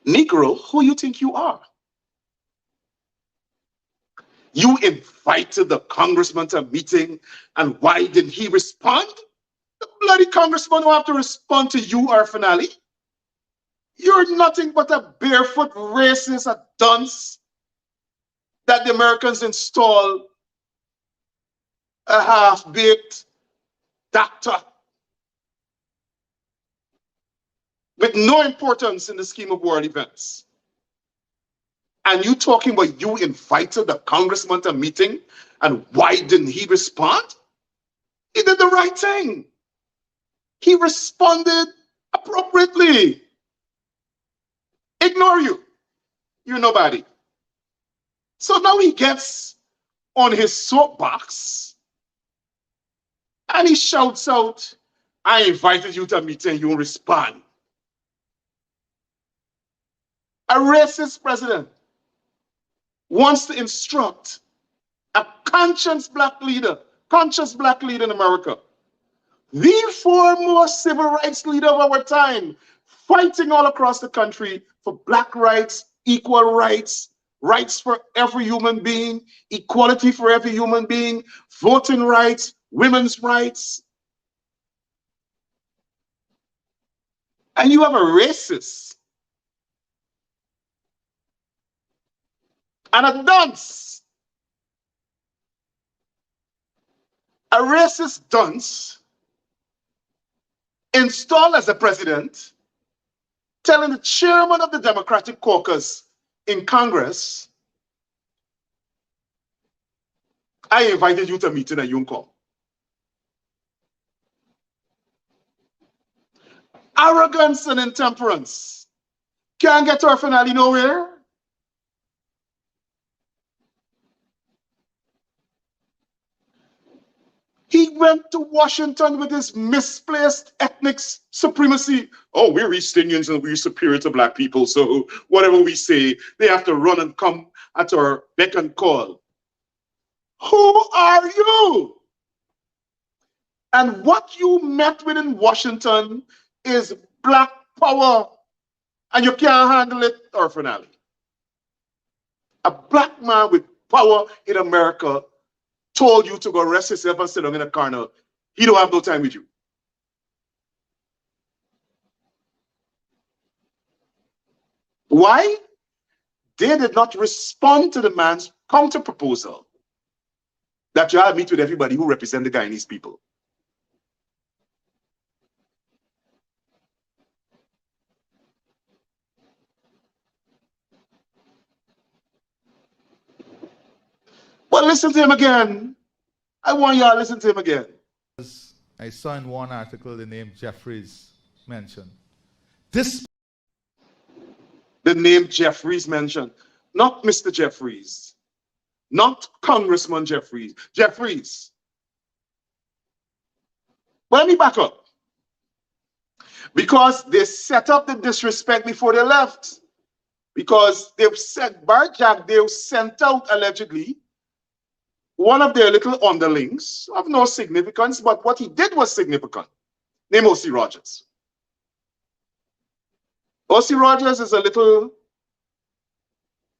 Speaker 1: Negro, who you think you are? You invited the congressman to a meeting, and why didn't he respond? The bloody congressman will have to respond to you, Irfaan Ali. You're nothing but a barefoot racist, a dunce that the Americans install a half-baked doctor with no importance in the scheme of world events. And you talking about you invited the congressman to a meeting, and why didn't he respond? He did the right thing. He responded appropriately. Ignore you. You're nobody. So now he gets on his soapbox and he shouts out, I invited you to a meeting, you won't respond. A racist president wants to instruct a conscious black leader in America, the foremost civil rights leader of our time, fighting all across the country for black rights, equal rights, rights for every human being, equality for every human being, voting rights, women's rights. And you have a racist and a dunce, a racist dunce installed as the president, telling the chairman of the Democratic caucus in Congress, I invited you to a meeting and you won't come. Arrogance and intemperance can't get Irfaan Ali nowhere. He went to Washington with his misplaced ethnic supremacy. Oh, we're East Indians and we're superior to black people, so whatever we say, they have to run and come at our beck and call. Who are you? And what you met with in Washington is black power, and you can't handle it, Irfaan Ali. A black man with power in America told you to go rest yourself and sit down in a corner. He don't have no time with you. Why? They did not respond to the man's counter proposal that you have to meet with everybody who represent the Guyanese people. But listen to him again. I want y'all to listen to him again.
Speaker 2: I saw in one article the name Jeffries mentioned. The
Speaker 1: name Jeffries mentioned, not Mr. Jeffries, not Congressman Jeffries, Jeffries. But let me back up. Because they set up the disrespect before they left. Because they've said, Jagdeo sent out allegedly one of their little underlings of no significance, but what he did was significant, named O.C. Rogers. O.C. Rogers is a little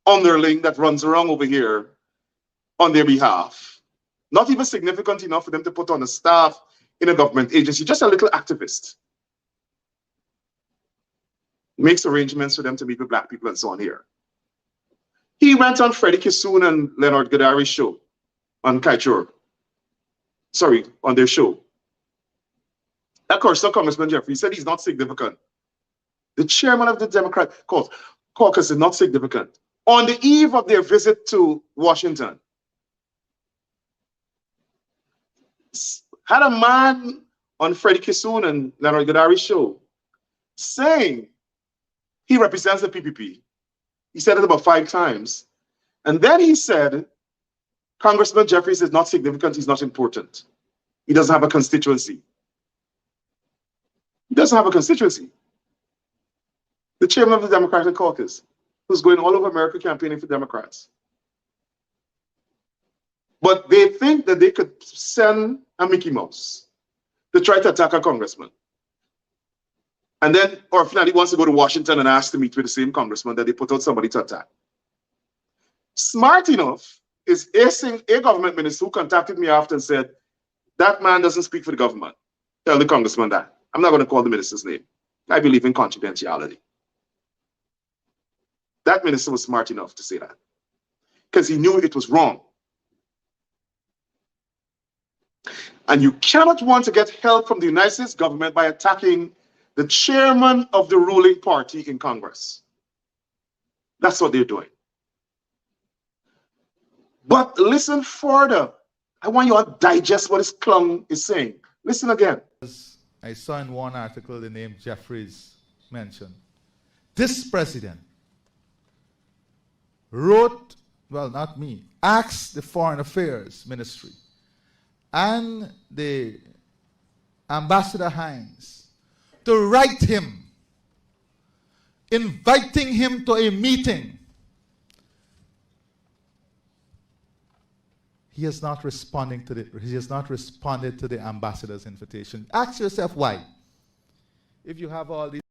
Speaker 1: underling that runs around over here on their behalf. Not even significant enough for them to put on a staff in a government agency, just a little activist. Makes arrangements for them to meet with black people and so on here. He went on Freddie Kissoon and Leonard Gadari's show on Kaichur. Sorry, on their show. Of course, so Congressman Jeffries said he's not significant. The chairman of the Democrat caucus is not significant. On the eve of their visit to Washington, had a man on Freddie Kissoon and Leonard Gadari's show saying he represents the PPP. He said it about 5 times. And then he said, Congressman Jeffries is not significant, he's not important. He doesn't have a constituency. He doesn't have a constituency. The chairman of the Democratic caucus, who's going all over America campaigning for Democrats. But they think that they could send a Mickey Mouse to try to attack a congressman. And then Irfaan Ali wants to go to Washington and ask to meet with the same congressman that they put out somebody to attack. Smart enough is a government minister who contacted me after and said, that man doesn't speak for the government. Tell the congressman that. I'm not going to call the minister's name. I believe in confidentiality. That minister was smart enough to say that because he knew it was wrong. And you cannot want to get help from the United States government by attacking the chairman of the ruling party in Congress. That's what they're doing. But listen further. I want you to digest what this clown is saying. Listen again.
Speaker 2: I saw in one article the name Jeffries mentioned. This president wrote, well, not me, asked the Foreign Affairs Ministry and the Ambassador Hines to write him, inviting him to a meeting. He has not responded to the ambassador's invitation. Ask yourself why. If you have all these.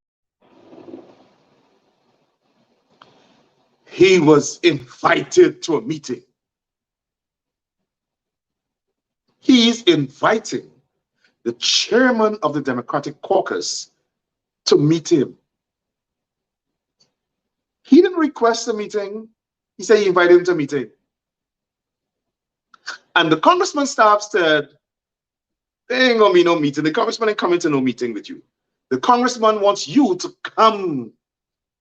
Speaker 1: He was invited to a meeting. He's inviting the chairman of the Democratic Caucus to meet him. He didn't request a meeting. He said he invited him to a meeting. And the congressman staff said, there ain't gonna be no meeting. The congressman ain't coming to no meeting with you. The congressman wants you to come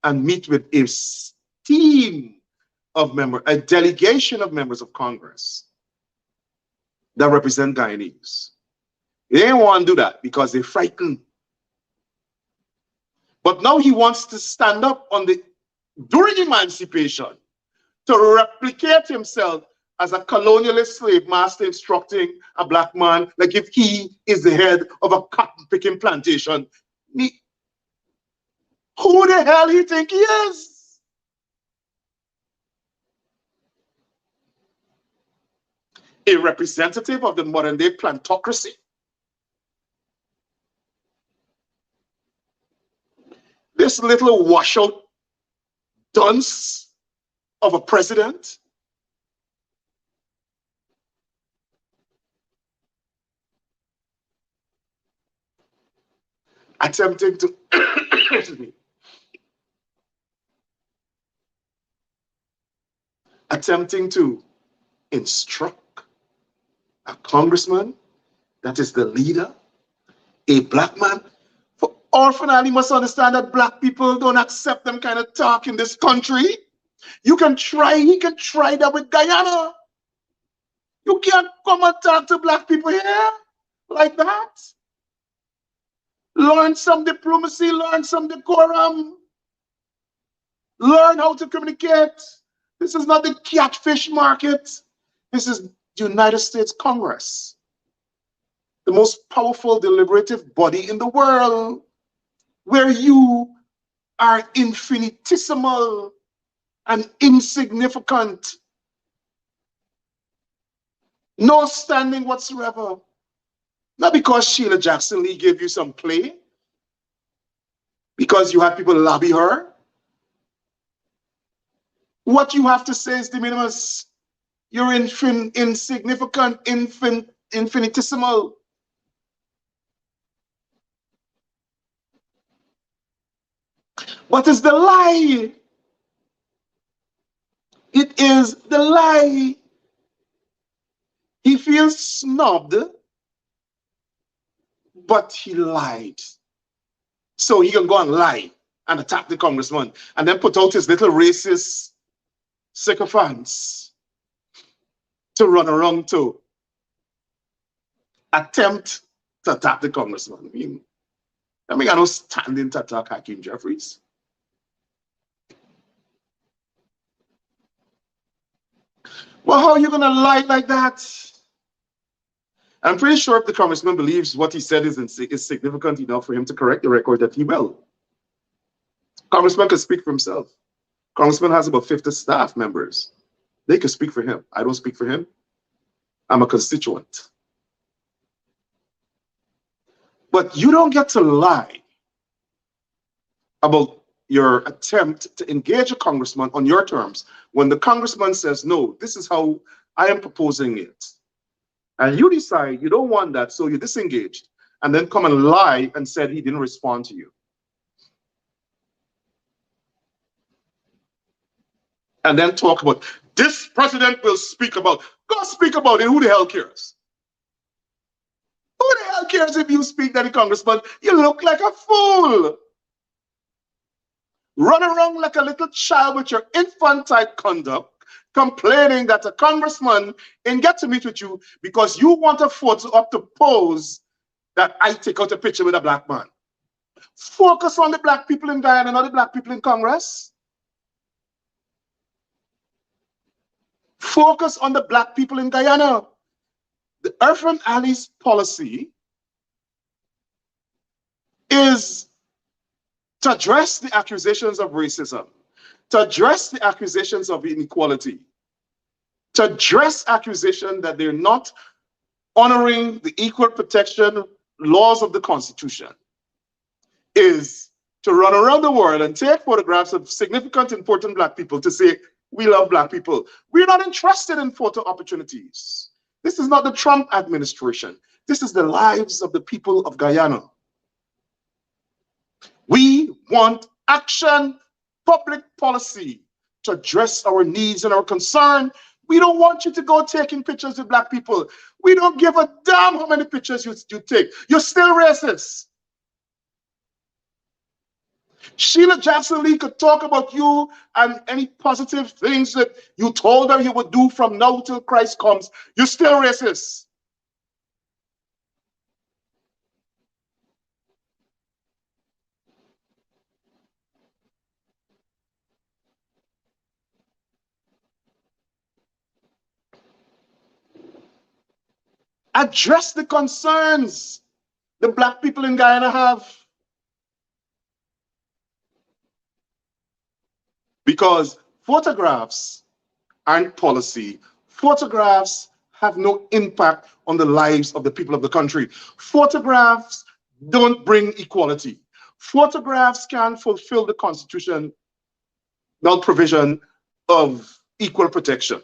Speaker 1: and meet with a team of members, a delegation of members of Congress that represent Guyanese. They didn't want to do that because they're frightened. But now he wants to stand up during emancipation to replicate himself as a colonialist slave master instructing a black man like if he is the head of a cotton picking plantation. Who the hell he think he is? A representative of the modern day plantocracy? This little washout dunce of a president? Attempting to excuse me, attempting to instruct a congressman that is the leader, a black man. For Irfaan Ali must understand that black people don't accept them kind of talk in this country. You can try, he can try that with Guyana. You can't come and talk to black people here like that. Learn some diplomacy, learn some decorum. Learn how to communicate. This is not the catfish market. This is the United States Congress, the most powerful deliberative body in the world, where you are infinitesimal and insignificant. No standing whatsoever. Not because Sheila Jackson Lee gave you some play, because you have people lobby her. What you have to say is de minimis. You're insignificant, infinitesimal. What is the lie? It is the lie. He feels snubbed, but he lied. So he can go and lie and attack the congressman and then put out his little racist sycophants to run around to attempt to attack the congressman. I mean, I don't stand in to attack Hakeem Jeffries. Well, how are you going to lie like that? I'm pretty sure if the congressman believes what he said is significant enough for him to correct the record, that he will. Congressman can speak for himself. Congressman has about 50 staff members. They can speak for him. I don't speak for him. I'm a constituent. But you don't get to lie about your attempt to engage a congressman on your terms when the congressman says, no, this is how I am proposing it. And you decide you don't want that, so you disengaged, and then come and lie and said he didn't respond to you. And then talk about, this president will speak about, go speak about it, who the hell cares? Who the hell cares? cares if you speak, Daddy Congressman? You look like a fool. Run around like a little child with your infantile conduct, complaining that a congressman didn't get to meet with you because you want a photo up to pose that I take out a picture with a black man. Focus on the black people in Guyana, not the black people in Congress. Focus on the black people in Guyana. The Irfaan Ali's policy is to address the accusations of racism, to address the accusations of inequality, to address accusation that they're not honoring the equal protection laws of the Constitution, is to run around the world and take photographs of significant, important black people to say, we love black people. We're not interested in photo opportunities. This is not the Trump administration. This is the lives of the people of Guyana. We want action, public policy to address our needs and our concern. We don't want you to go taking pictures with black people. We don't give a damn how many pictures you take. You're still racist. Sheila Jackson Lee could talk about you and any positive things that you told her you would do from now till Christ comes. You're still racist. Address the concerns the black people in Guyana have. Because photographs aren't policy. Photographs have no impact on the lives of the people of the country. Photographs don't bring equality. Photographs can't fulfill the constitutional provision of equal protection.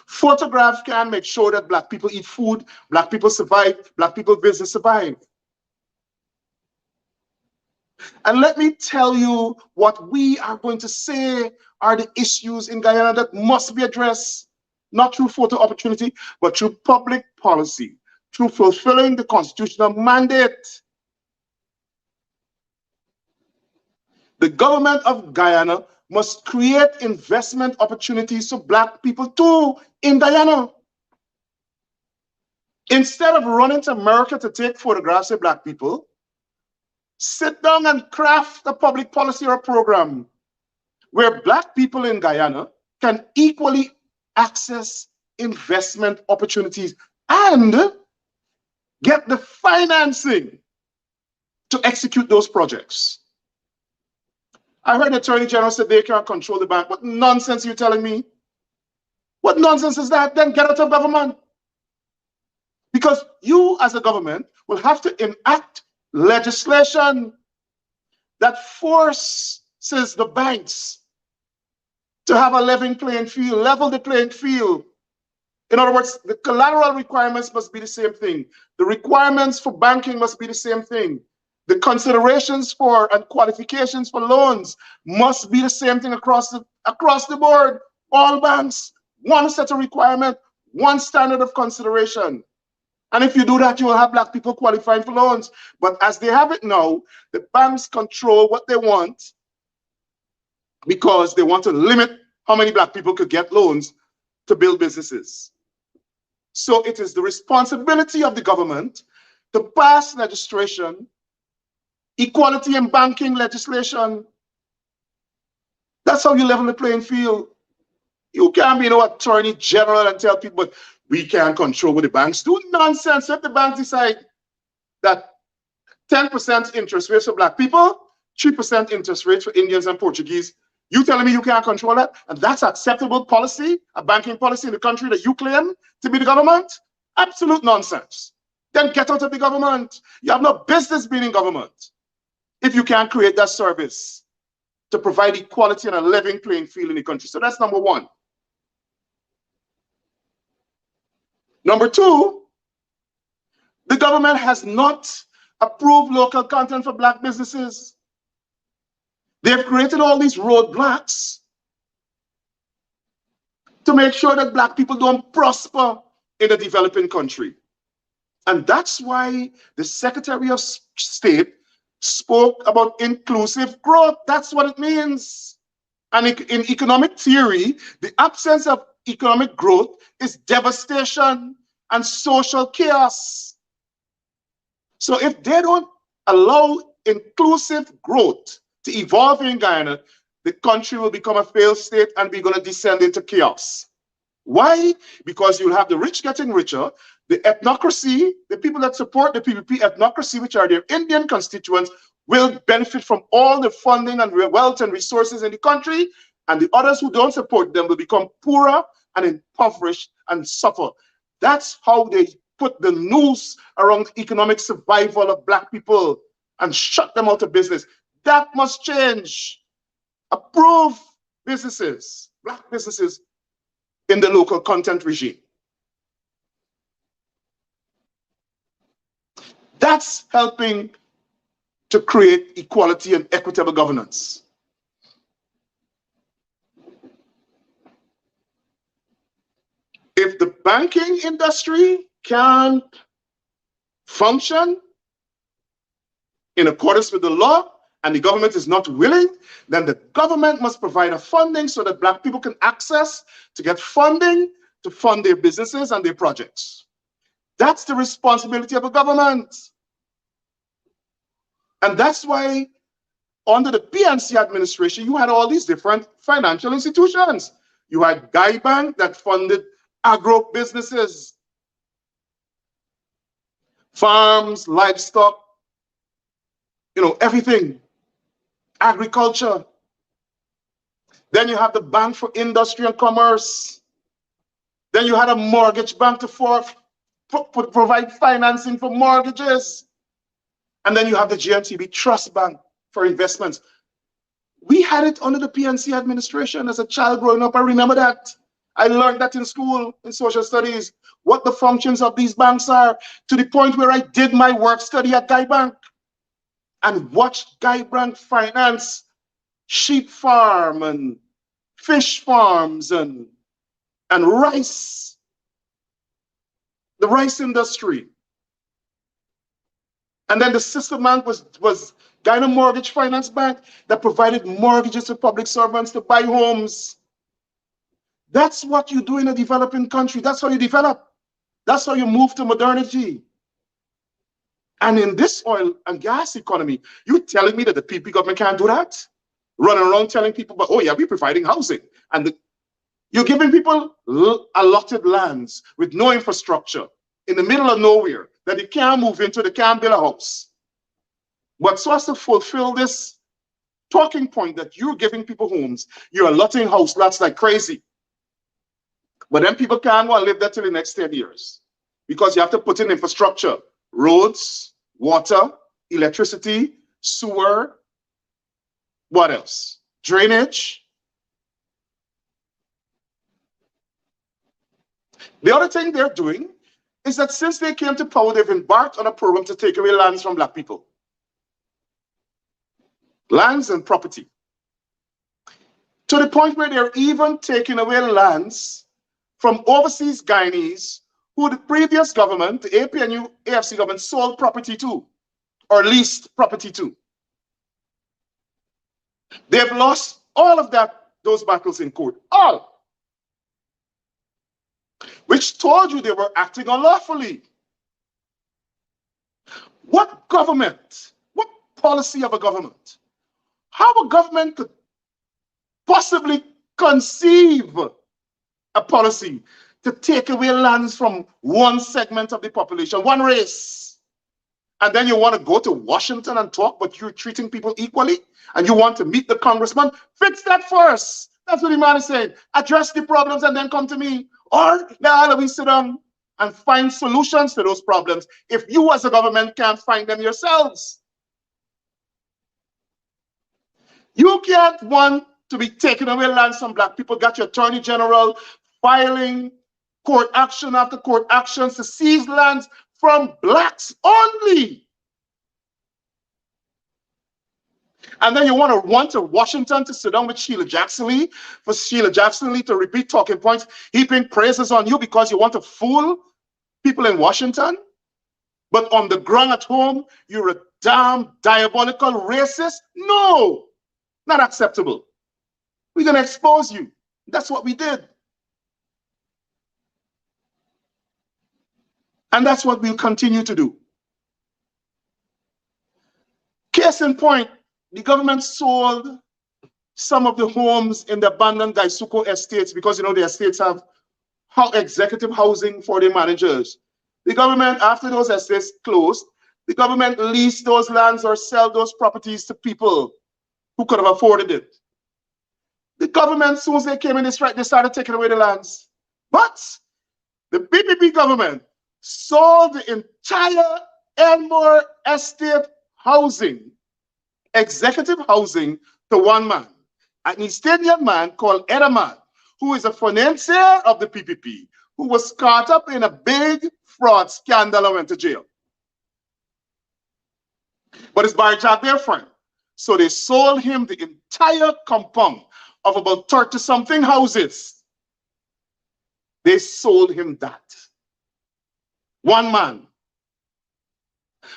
Speaker 1: Photographs can make sure that black people eat food, black people survive, black people business survive. And let me tell you what we are going to say are the issues in Guyana that must be addressed, not through photo opportunity, but through public policy, through fulfilling the constitutional mandate. The government of Guyana must create investment opportunities for black people too in Guyana. Instead of running to America to take photographs of black people, sit down and craft a public policy or a program where black people in Guyana can equally access investment opportunities and get the financing to execute those projects. I heard the Attorney General said they can't control the bank. What nonsense are you telling me? What nonsense is that? Then get out of government. Because you as a government will have to enact legislation that forces the banks to have a level playing field, level the playing field. In other words, the collateral requirements must be the same thing. The requirements for banking must be the same thing. The considerations for and qualifications for loans must be the same thing across the board. All banks, one set of requirement, one standard of consideration. And if you do that, you will have black people qualifying for loans. But as they have it now, the banks control what they want because they want to limit how many black people could get loans to build businesses. So it is the responsibility of the government to pass legislation, equality in banking legislation. That's how you level the playing field. You can't be no attorney general and tell people, but we can't control what the banks do. Nonsense. If the banks decide that 10% interest rates for black people, 3% interest rates for Indians and Portuguese, you telling me you can't control that? And that's acceptable policy, a banking policy in the country that you claim to be the government? Absolute nonsense. Then get out of the government. You have no business being in government if you can't create that service to provide equality and a level playing field in the country. So that's number one. Number two, the government has not approved local content for black businesses. They've created all these roadblocks to make sure that black people don't prosper in a developing country. And that's why the Secretary of State spoke about inclusive growth. That's what it means. And in economic theory, the absence of economic growth is devastation and social chaos. So if they don't allow inclusive growth to evolve in Guyana, the country will become a failed state and we're going to descend into chaos. Why? Because you'll have the rich getting richer, the ethnocracy, the people that support the PPP ethnocracy, which are their Indian constituents, will benefit from all the funding and wealth and resources in the country, and the others who don't support them will become poorer and impoverished and suffer. That's how they put the noose around economic survival of Black people and shut them out of business. That must change. Approve businesses, Black businesses, in the local content regime. That's helping to create equality and equitable governance. If the banking industry can't function in accordance with the law and the government is not willing, then the government must provide a funding so that Black people can access to get funding to fund their businesses and their projects. That's the responsibility of a government. And that's why under the PNC administration, you had all these different financial institutions. You had Guy Bank that funded agro businesses, farms, livestock, everything, agriculture. Then you have the Bank for Industry and Commerce. Then you had a mortgage bank to provide financing for mortgages. And then you have the GMTB Trust Bank for investments. We had it under the PNC administration as a child growing up. I remember that. I learned that in school, in social studies, what the functions of these banks are, to the point where I did my work study at Guy Bank and watched Guy Bank finance sheep farm and fish farms and rice, the rice industry. And then the sister bank was Guyana Mortgage Finance Bank that provided mortgages to public servants to buy homes. That's what you do in a developing country. That's how you develop. That's how you move to modernity. And in this oil and gas economy, you telling me that the PP government can't do that? Running around telling people, but, oh yeah, we're providing housing. And you're giving people allotted lands with no infrastructure in the middle of nowhere that they can't move into, they can't build a house. But so as to fulfill this talking point that you're giving people homes, you're allotting house lots like crazy. But then people can't go and live there till the next 10 years because you have to put in infrastructure, roads, water, electricity, sewer, what else? Drainage. The other thing they're doing is that since they came to power, they've embarked on a program to take away lands from Black people. Lands and property. To the point where they're even taking away lands from overseas Guyanese who the previous government, the APNU, AFC government, sold property to or leased property to. They've lost all of those battles in court, all. Which told you they were acting unlawfully. What government, what policy of a government, how a government could possibly conceive a policy to take away lands from one segment of the population, one race, and then you want to go to Washington and talk, but you're treating people equally, and you want to meet the congressman? Fix that first. That's what the man is saying. Address the problems and then come to me. Or now we sit down and find solutions to those problems if you as a government can't find them yourselves. You can't want to be taking away lands from Black people, got your attorney general filing court action after court actions to seize lands from Blacks only. And then you want to Washington to sit down with Sheila Jackson Lee, for Sheila Jackson Lee to repeat talking points, heaping praises on you because you want to fool people in Washington? But on the ground at home, you're a damn diabolical racist? No, not acceptable. We're going to expose you. That's what we did. And that's what we'll continue to do. Case in point, the government sold some of the homes in the abandoned Gaisuko estates because, you know, the estates have executive housing for the managers. The government, after those estates closed, the government leased those lands or sell those properties to people who could have afforded it. The government, as soon as they came in, they started taking away the lands. But the PPP government sold the entire Elmore estate housing, executive housing, to one man, an East Indian man called Edaman, who is a financier of the PPP, who was caught up in a big fraud scandal and went to jail. But it's by Jagdeo friend. So they sold him the entire compound of about 30-something houses. They sold him that. One man.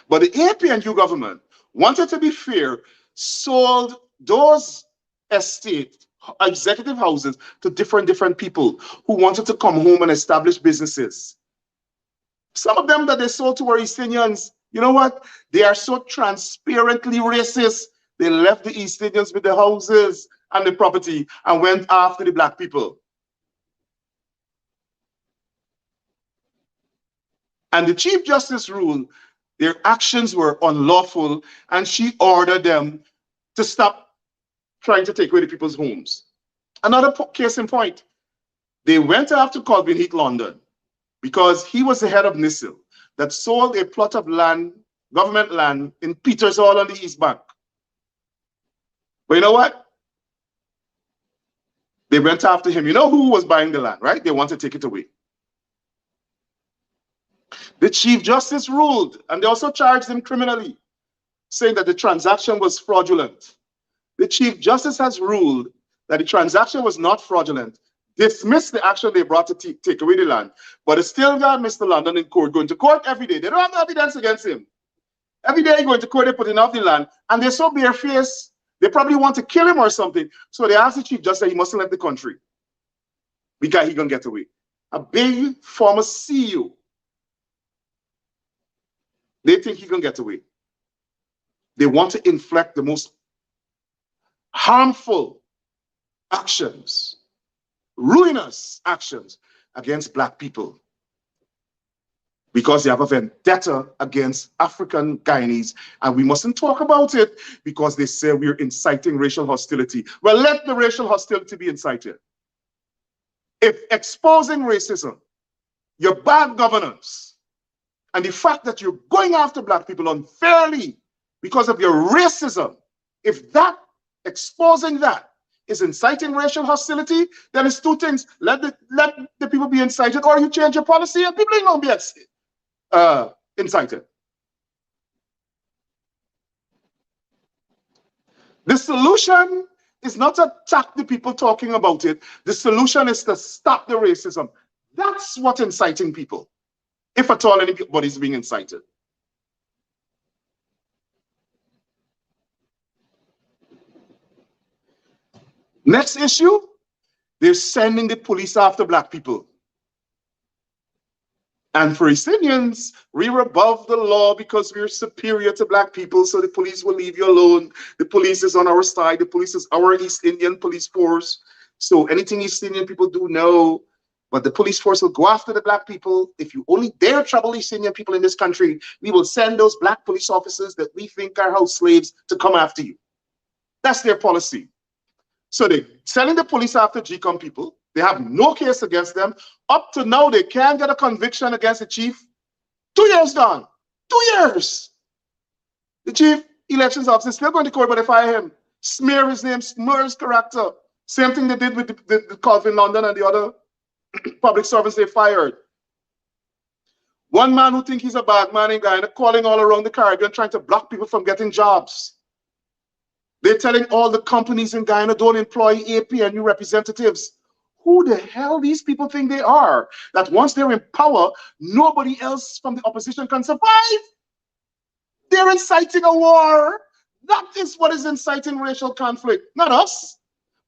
Speaker 1: But the APNU government wanted to be fair, sold those estate executive houses to different people who wanted to come home and establish businesses. Some of them that they sold to were East Indians. You know what? They are so transparently racist. They left the East Indians with the houses and the property and went after the black people. And the Chief Justice ruled their actions were unlawful, and she ordered them to stop trying to take away the people's homes. Another case in point, they went after Colvin Heath London because he was the head of NISIL that sold a plot of land, government land, in Peters Hall on the East Bank. But you know what? They went after him. You know who was buying the land, right? They want to take it away. The Chief Justice ruled, and they also charged him criminally, saying that the transaction was fraudulent. The Chief Justice has ruled that the transaction was not fraudulent, dismissed the action they brought to take away the land, but it's still got Mr. London in court, going to court every day. They don't have no evidence against him. Every day going to court, they're putting off the land, and they're so barefaced, they probably want to kill him or something. So they asked the Chief Justice that he mustn't leave the country because he's going to get away. A big former CEO. They think he can get away. They want to inflict the most harmful actions, ruinous actions against black people because they have a vendetta against African Guyanese, and we mustn't talk about it because they say we're inciting racial hostility. Well, let the racial hostility be incited. If exposing racism, your bad governance, and the fact that you're going after black people unfairly because of your racism, if that, exposing that is inciting racial hostility, then it's two things. Let the people be incited, or you change your policy and people ain't gonna be incited. The solution is not to attack the people talking about it. The solution is to stop the racism. That's what inciting people, if at all anybody's being incited. Next issue, they're sending the police after black people. And for East Indians, we're above the law because we're superior to black people, so the police will leave you alone. The police is on our side. The police is our East Indian police force. So anything East Indian people do, no. But the police force will go after the black people. If you only dare trouble East Indian people in this country, we will send those black police officers that we think are house slaves to come after you. That's their policy. So they're sending the police after GCOM people. They have no case against them. Up to now, they can't get a conviction against the chief. 2 years gone. 2 years. The chief elections officer is still going to court, but they fire him. Smear his name, smear his character. Same thing they did with the Colvin London and the other public servants they fired. One man who thinks he's a bad man in Guyana calling all around the Caribbean trying to block people from getting jobs. They're telling all the companies in Guyana don't employ AP and new representatives. who the hell these people think they are, that once they're in power, nobody else from the opposition can survive. They're inciting a war. That is what is inciting racial conflict, not us.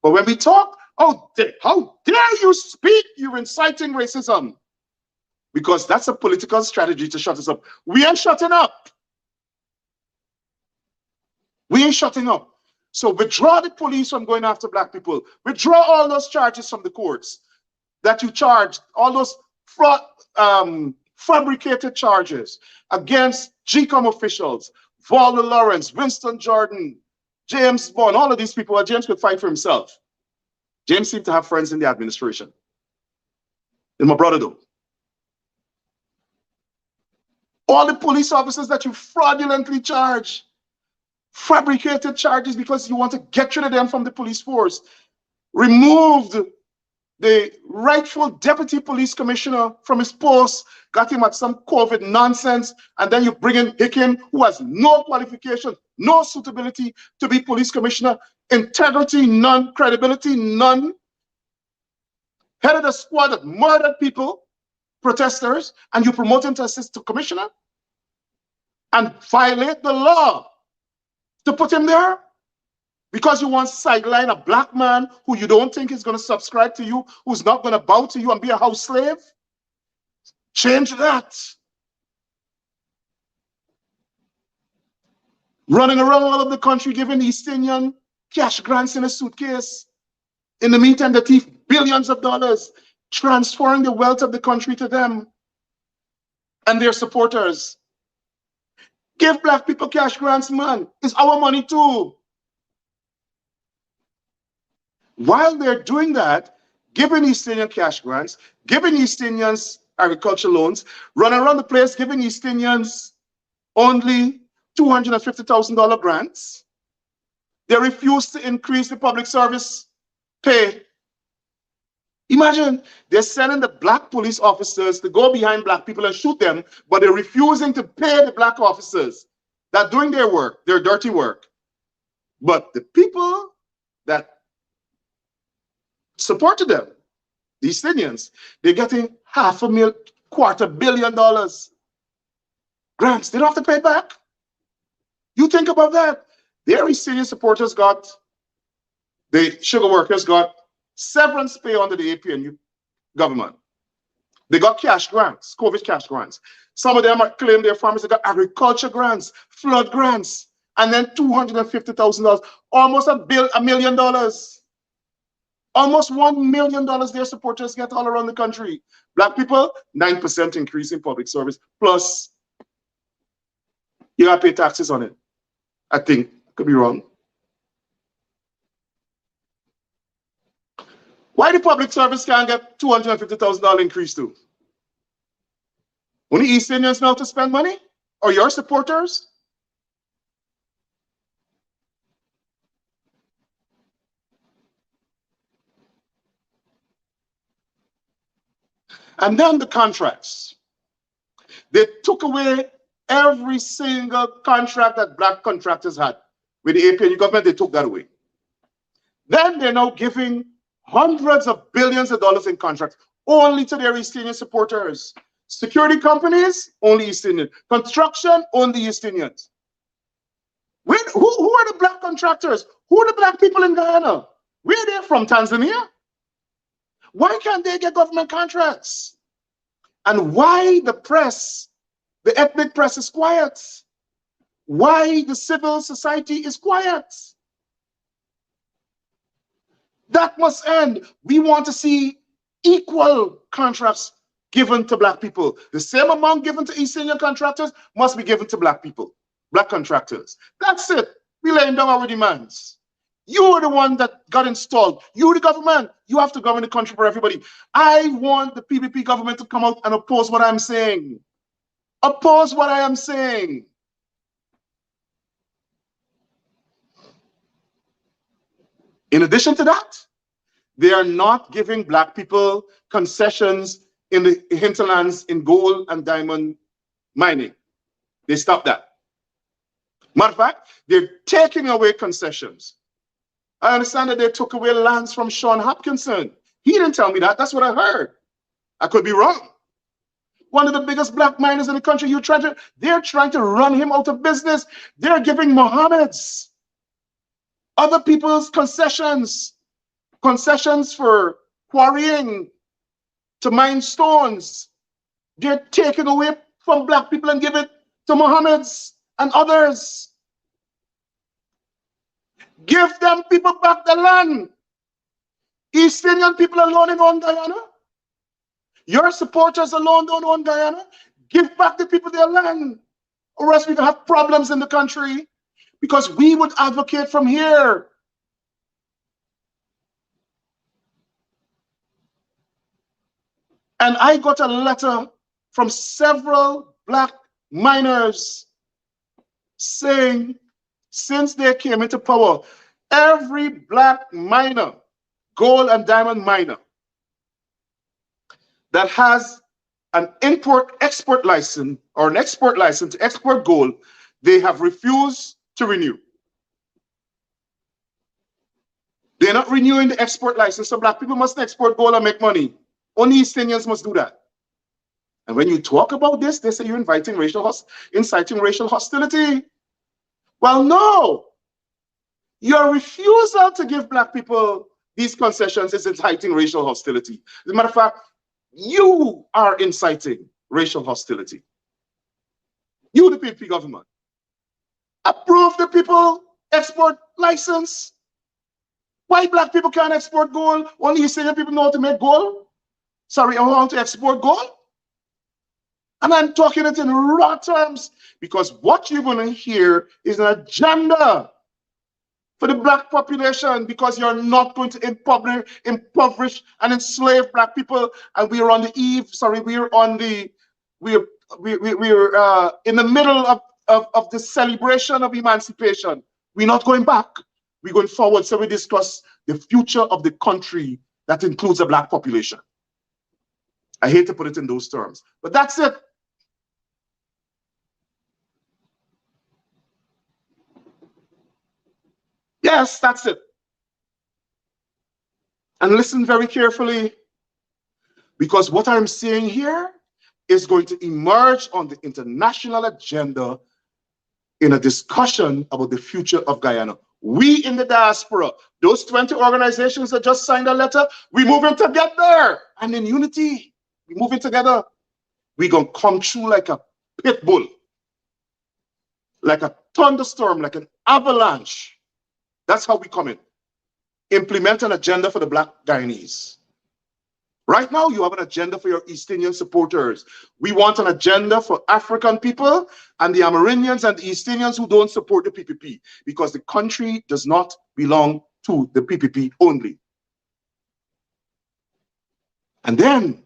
Speaker 1: But when we talk, oh, how dare you speak? You're inciting racism. Because that's a political strategy to shut us up. We ain't shutting up. We ain't shutting up. So withdraw the police from going after black people. Withdraw all those charges from the courts that you charged, all those fabricated charges against GCOM officials, Walter Lawrence, Winston Jordan, James Bond, all of these people. Well, James could fight for himself. James seemed to have friends in the administration. And my brother though. All the police officers that you fraudulently charge, fabricated charges because you want to get rid of them from the police force, removed the rightful deputy police commissioner from his post, got him at some COVID nonsense, and then you bring in Hakeem, who has no qualification, no suitability to be police commissioner, integrity, none, credibility, none, headed a squad that murdered people, protesters, and you promote him to assistant commissioner and violate the law to put him there because you want to sideline a black man who you don't think is going to subscribe to you, who's not going to bow to you and be a house slave. Change that. Running around all over the country giving East Indian cash grants in a suitcase. In the meantime, they thief billions of dollars, transferring the wealth of the country to them and their supporters. Give black people cash grants, man. It's our money too. While they're doing that, giving East Indian cash grants, giving East Indians agriculture loans, running around the place giving East Indians only $250,000 grants. They refuse to increase the public service pay. Imagine they're sending the black police officers to go behind black people and shoot them, but they're refusing to pay the black officers that are doing their work, their dirty work. But the people that supported them, the East Indians, they're getting $500 million grants. They don't have to pay back. You think about that. Their East Indian supporters got, the sugar workers got severance pay under the APNU government. They got cash grants, COVID cash grants. Some of them claim their farmers, they got agriculture grants, flood grants, and then $250,000, almost $1 million. Almost $1 million their supporters get all around the country. Black people, 9% increase in public service, plus you gotta pay taxes on it. I think, could be wrong. Why the public service can't get $250,000 increase too? Only East Indians know how to spend money? Or your supporters? And then the contracts. They took away every single contract that black contractors had. With the APNU government, they took that away. Then they're now giving hundreds of billions of dollars in contracts only to their East Indian supporters. Security companies, only East Indian. Construction, only East Indians. Who are the black contractors? Who are the black people in Guyana? Where are they from? Tanzania? Why can't they get government contracts? And why the press, the ethnic press is quiet? Why the civil society is quiet? That must end. We want to see equal contracts given to black people. The same amount given to East Indian contractors must be given to black people, black contractors. That's it. We're laying down our demands. You are the one that got installed. You, the government, you have to govern the country for everybody. I want the PPP government to come out and oppose what I'm saying. Oppose what I am saying. In addition to that, they are not giving black people concessions in the hinterlands in gold and diamond mining. They stopped that. Matter of fact, they're taking away concessions. I understand that they took away lands from Sean Hopkinson. He didn't tell me that. That's what I heard. I could be wrong. One of the biggest black miners in the country, they're trying to run him out of business. They're giving Mohammed's, other people's concessions for quarrying, to mine stones. They're taking away from black people and give it to Mohammed's and others. Give them people back the land. East Indian people alone don't own Guyana. Your supporters alone don't own Guyana. Give back the people their land, or else we can have problems in the country, because we would advocate from here. And I got a letter from several black miners saying, since they came into power, every black miner, gold and diamond miner, that has an import-export license or an export license to export gold, they have refused to renew. They're not renewing the export license, so black people must export gold and make money. Only East Indians must do that. And when you talk about this, they say you're inciting racial hostility. Well, no. Your refusal to give black people these concessions is inciting racial hostility. As a matter of fact, you are inciting racial hostility. You, the PPP government, approve the people export license. Why black people can't export gold? Only East Indian people know how to make gold? Sorry, I want to export gold? And I'm talking it in raw terms, because what you're going to hear is an agenda for the black population, because you're not going to impoverish and enslave black people. And we're on the eve, sorry, we're in the middle of the celebration of emancipation. We're not going back. We're going forward. So we discuss the future of the country that includes a black population. I hate to put it in those terms, but that's it. Yes, that's it. And listen very carefully, because what I'm saying here is going to emerge on the international agenda in a discussion about the future of Guyana. We in the diaspora, those 20 organizations that just signed a letter, we're moving together and in unity. We're moving together. We're going to come through like a pit bull, like a thunderstorm, like an avalanche. That's how we come in. Implement an agenda for the black Guyanese. Right now, you have an agenda for your East Indian supporters. We want an agenda for African people and the Amerindians and the East Indians who don't support the PPP, because the country does not belong to the PPP only. And then,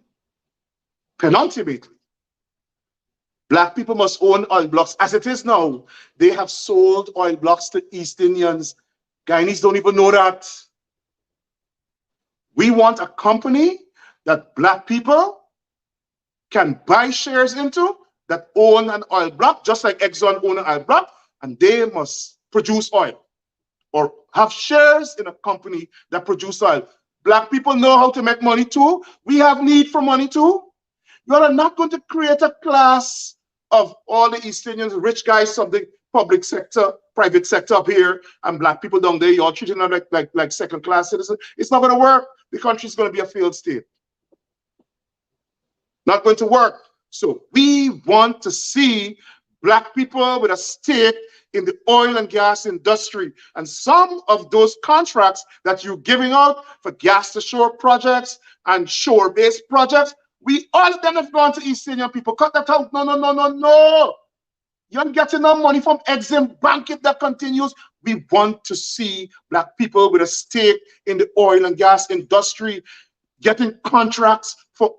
Speaker 1: penultimately, black people must own oil blocks. As it is now, they have sold oil blocks to East Indians. Guyanese don't even know that. We want a company that black people can buy shares into, that own an oil block, just like Exxon own an oil block, and they must produce oil or have shares in a company that produces oil. Black people know how to make money too. We have need for money too. You are not going to create a class of all the East Indians, rich guys from the public sector, private sector up here, and black people down there. You're treating them like second-class citizens. It's not going to work. The country's going to be a failed state. Not going to work. So we want to see black people with a stake in the oil and gas industry. And some of those contracts that you're giving out for gas-to-shore projects and shore-based projects, all of them have gone to East Indian people. Cut that out. No, no, no, no, no. You're getting no money from Exim Bank if that continues. We want to see black people with a stake in the oil and gas industry getting contracts for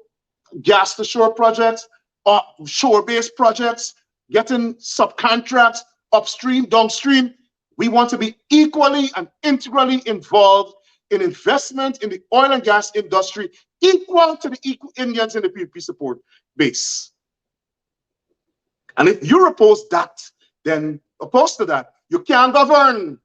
Speaker 1: gas-to-shore projects or shore-based projects, getting subcontracts upstream, downstream. We want to be equally and integrally involved in investment in the oil and gas industry, equal to the Indians in the PPP support base. And if you're opposed to that, you can't govern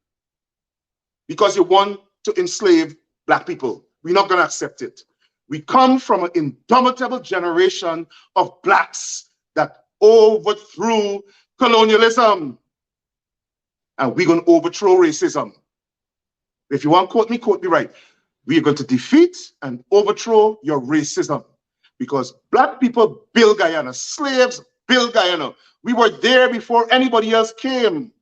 Speaker 1: because you want to enslave black people. We're not going to accept it. We come from an indomitable generation of blacks that overthrew colonialism. And we're going to overthrow racism. If you want to quote me right. We are going to defeat and overthrow your racism. Because black people built Guyana. Slaves built Guyana. We were there before anybody else came.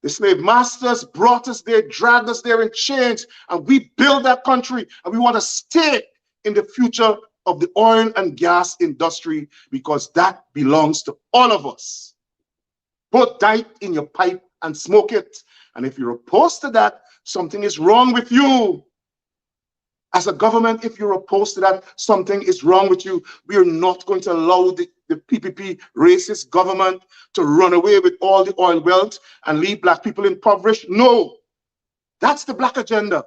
Speaker 1: The slave masters brought us there, dragged us there in chains, and we built that country. And we want to stay in the future of the oil and gas industry because that belongs to all of us. Put that in your pipe and smoke it. And if you're opposed to that, something is wrong with you. As a government, if you're opposed to that, something is wrong with you. We are not going to allow the PPP racist government to run away with all the oil wealth and leave black people impoverished. No, that's the black agenda.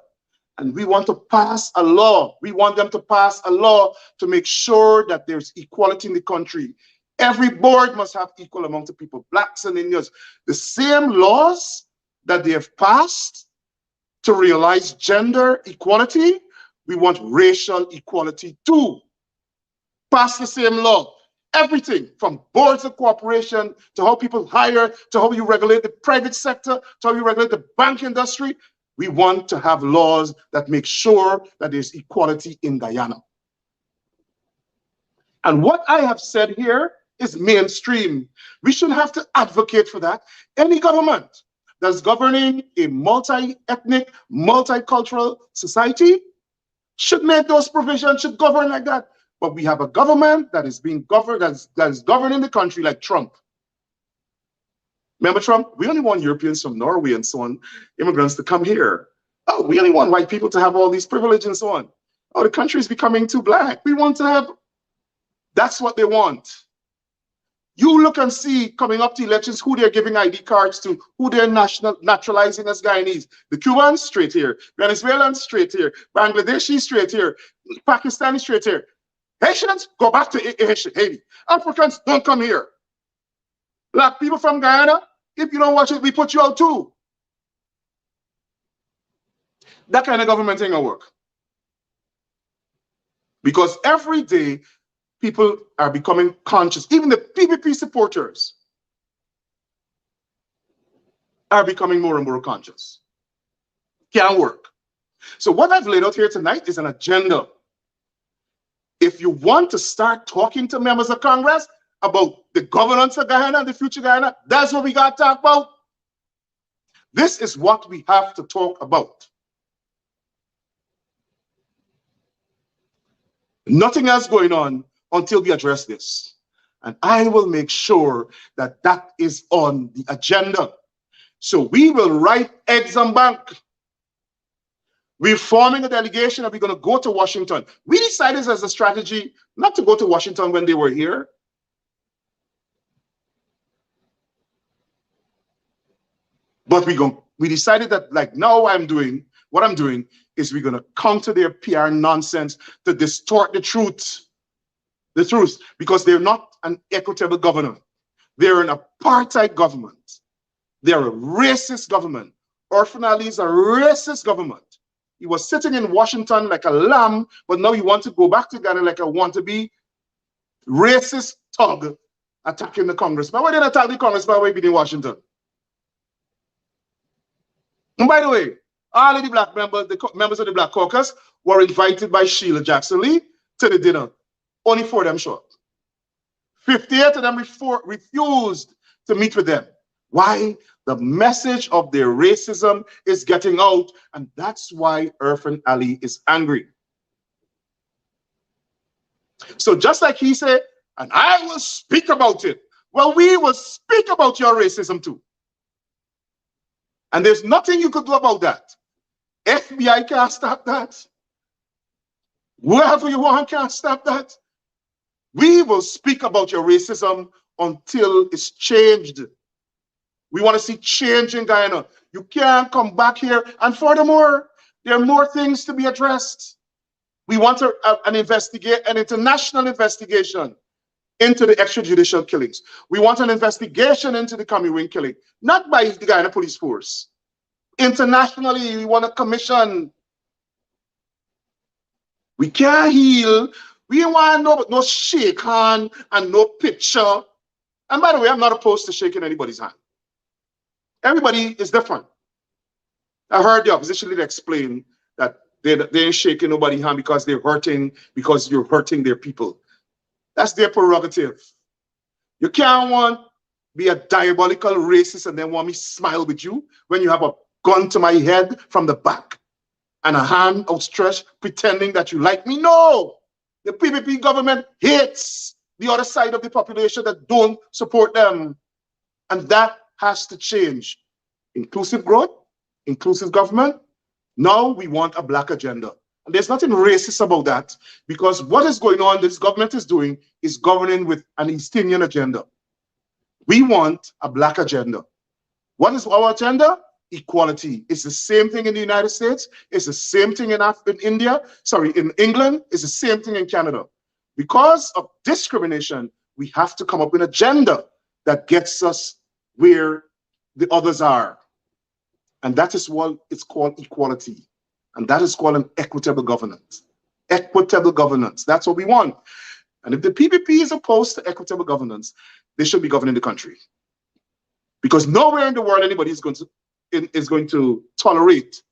Speaker 1: And we want to pass a law. We want them to pass a law to make sure that there's equality in the country. Every board must have equal amount of people, blacks and Indians. The same laws that they have passed to realize gender equality, we want racial equality too. Pass the same law. Everything from boards of cooperation to how people hire, to how you regulate the private sector, to how you regulate the bank industry. We want to have laws that make sure that there's equality in Guyana. And what I have said here is mainstream. We shouldn't have to advocate for that. Any government that's governing a multi-ethnic, multicultural society should make those provisions, should govern like that. But we have a government that is being governed, that is governing the country like Trump. Remember Trump? We only want Europeans from Norway and so on, immigrants to come here. Oh, we only want white people to have all these privileges and so on. Oh, the country is becoming too black. We want to have, that's what they want. You look and see coming up to elections who they're giving ID cards to, who they're naturalizing as Guyanese. The Cubans, straight here. Venezuelans, straight here. Bangladeshis, straight here. Pakistanis, straight here. Haitians, go back to Haiti. Africans, don't come here. Black people from Guyana, if you don't watch it, we put you out too. That kind of government ain't gonna work. Because every day, people are becoming conscious. Even the PPP supporters are becoming more and more conscious. Can't work. So what I've laid out here tonight is an agenda. If you want to start talking to members of Congress about the governance of Guyana and the future Guyana, that's what we got to talk about. This is what we have to talk about. Nothing else going on until we address this. And I will make sure that that is on the agenda. So we will write exam bank. We're forming a delegation and we're going to go to Washington. We decided as a strategy not to go to Washington when they were here. But we decided that like now what I'm doing is we're going to counter their PR nonsense to distort the truth. The truth, because they're not an equitable government. They're an apartheid government. They're a racist government. Irfaan Ali is a racist government. He was sitting in Washington like a lamb, but now you want to go back to Ghana like a wannabe racist thug attacking the congressman. Why didn't attack the congressman while he in Washington? And by the way, all of the black members, the members of the Black Caucus were invited by Sheila Jackson Lee to the dinner. Only 4 of them showed up. 58 of them refused to meet with them. Why? The message of their racism is getting out, and that's why Irfaan Ali is angry. So just like he said, and I will speak about it, well, we will speak about your racism too. And there's nothing you could do about that. FBI can't stop that. Whoever you want can't stop that. We will speak about your racism until it's changed. We want to see change in Guyana. You can't come back here. And furthermore, there are more things to be addressed. We want an international investigation into the extrajudicial killings. We want an investigation into the Cameroon killing, not by the Guyana police force. Internationally, we want a commission. We can't heal. We don't want no shake hand and no picture. And by the way, I'm not opposed to shaking anybody's hand. Everybody is different. I heard the opposition leader explain that they ain't shaking nobody's hand because they're hurting, because you're hurting their people. That's their prerogative. You can't want be a diabolical racist and then want me smile with you when you have a gun to my head from the back and a hand outstretched pretending that you like me. No, the PPP government hates the other side of the population that don't support them. And that has to change. Inclusive growth, inclusive government. Now we want a black agenda. And there's nothing racist about that, because what is going on, this government is doing, is governing with an East Indian agenda. We want a black agenda. What is our agenda? Equality. It's the same thing in the United States. It's the same thing in India. Sorry, in England. It's the same thing in Canada. Because of discrimination, we have to come up with an agenda that gets us where the others are. And that is what it's called equality. And that is called an equitable governance. Equitable governance. That's what we want. And if the PPP is opposed to equitable governance, they should be governing the country. Because nowhere in the world anybody is going to tolerate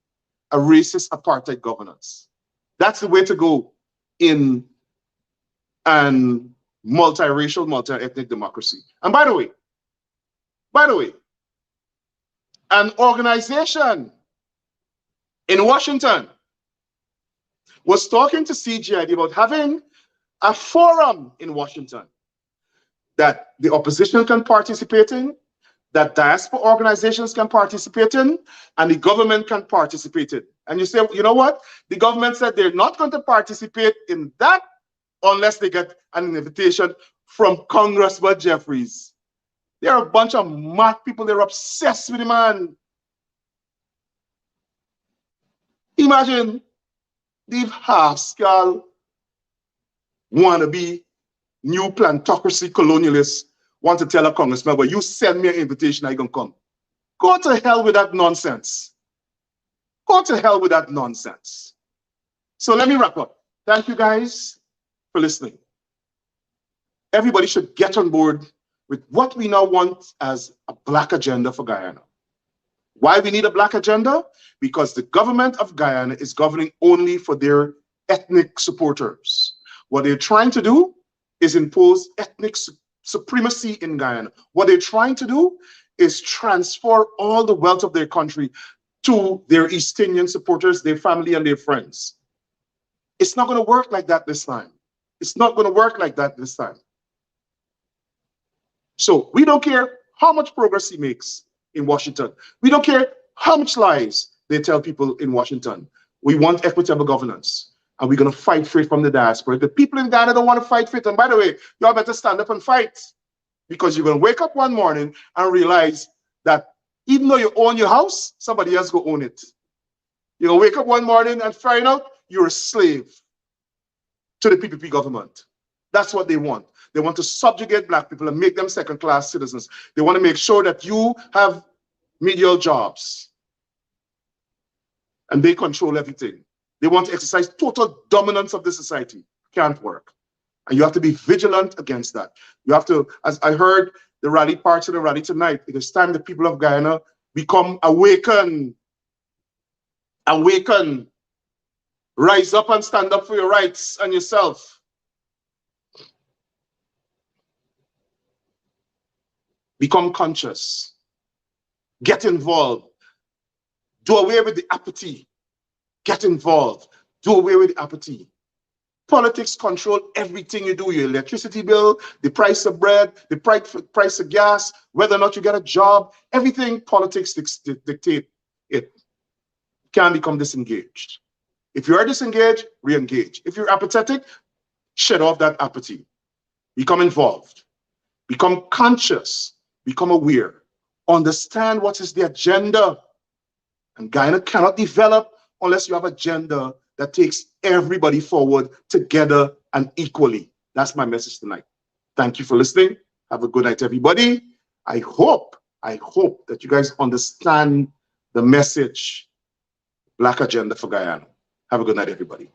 Speaker 1: a racist apartheid governance. That's the way to go in an multiracial, multi-ethnic democracy. And by the way, an organization in Washington was talking to CGID about having a forum in Washington that the opposition can participate in, that diaspora organizations can participate in, and the government can participate in. And you say, you know what? The government said they're not going to participate in that unless they get an invitation from Congressman Jeffries. They're a bunch of mad people. They're obsessed with the man. Imagine these half-skull wannabe new plantocracy colonialists want to tell a congressman, well, you send me an invitation, I can come. Go to hell with that nonsense. Go to hell with that nonsense. So let me wrap up. Thank you guys for listening. Everybody should get on board with what we now want as a black agenda for Guyana. Why we need a black agenda? Because the government of Guyana is governing only for their ethnic supporters. What they're trying to do is impose ethnic supremacy in Guyana. What they're trying to do is transfer all the wealth of their country to their East Indian supporters, their family and their friends. It's not going to work like that this time. It's not going to work like that this time. So we don't care how much progress he makes in Washington. We don't care how much lies they tell people in Washington. We want equitable governance. And we're going to fight for it from the diaspora. The people in Ghana don't want to fight for it. And by the way, y'all better stand up and fight. Because you're going to wake up one morning and realize that even though you own your house, somebody else will own it. You're going to wake up one morning and find out you're a slave to the PPP government. That's what they want. They want to subjugate black people and make them second-class citizens. They want to make sure that you have medial jobs. And they control everything. They want to exercise total dominance of the society. Can't work. And you have to be vigilant against that. You have to, as I heard the rally, parts of the rally tonight, it is time the people of Guyana become awakened. Awaken. Rise up and stand up for your rights and yourself. Become conscious. Get involved. Do away with the apathy. Get involved. Do away with the apathy. Politics control everything you do. Your electricity bill, the price of bread, the price of gas, whether or not you get a job. Everything politics dictate it. You can't become disengaged. If you are disengaged, re-engage. If you're apathetic, shed off that apathy. Become involved. Become conscious. Become aware. Understand what is the agenda. And Guyana cannot develop unless you have an agenda that takes everybody forward together and equally. That's my message tonight. Thank you for listening. Have a good night, everybody. I hope that you guys understand the message, Black Agenda for Guyana. Have a good night, everybody.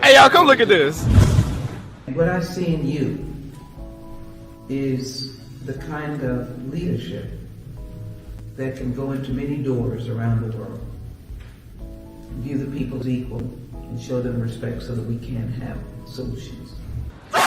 Speaker 3: Hey, y'all, come look at this.
Speaker 4: What I see in you is the kind of leadership that can go into many doors around the world, view the people as equal, and show them respect so that we can have solutions.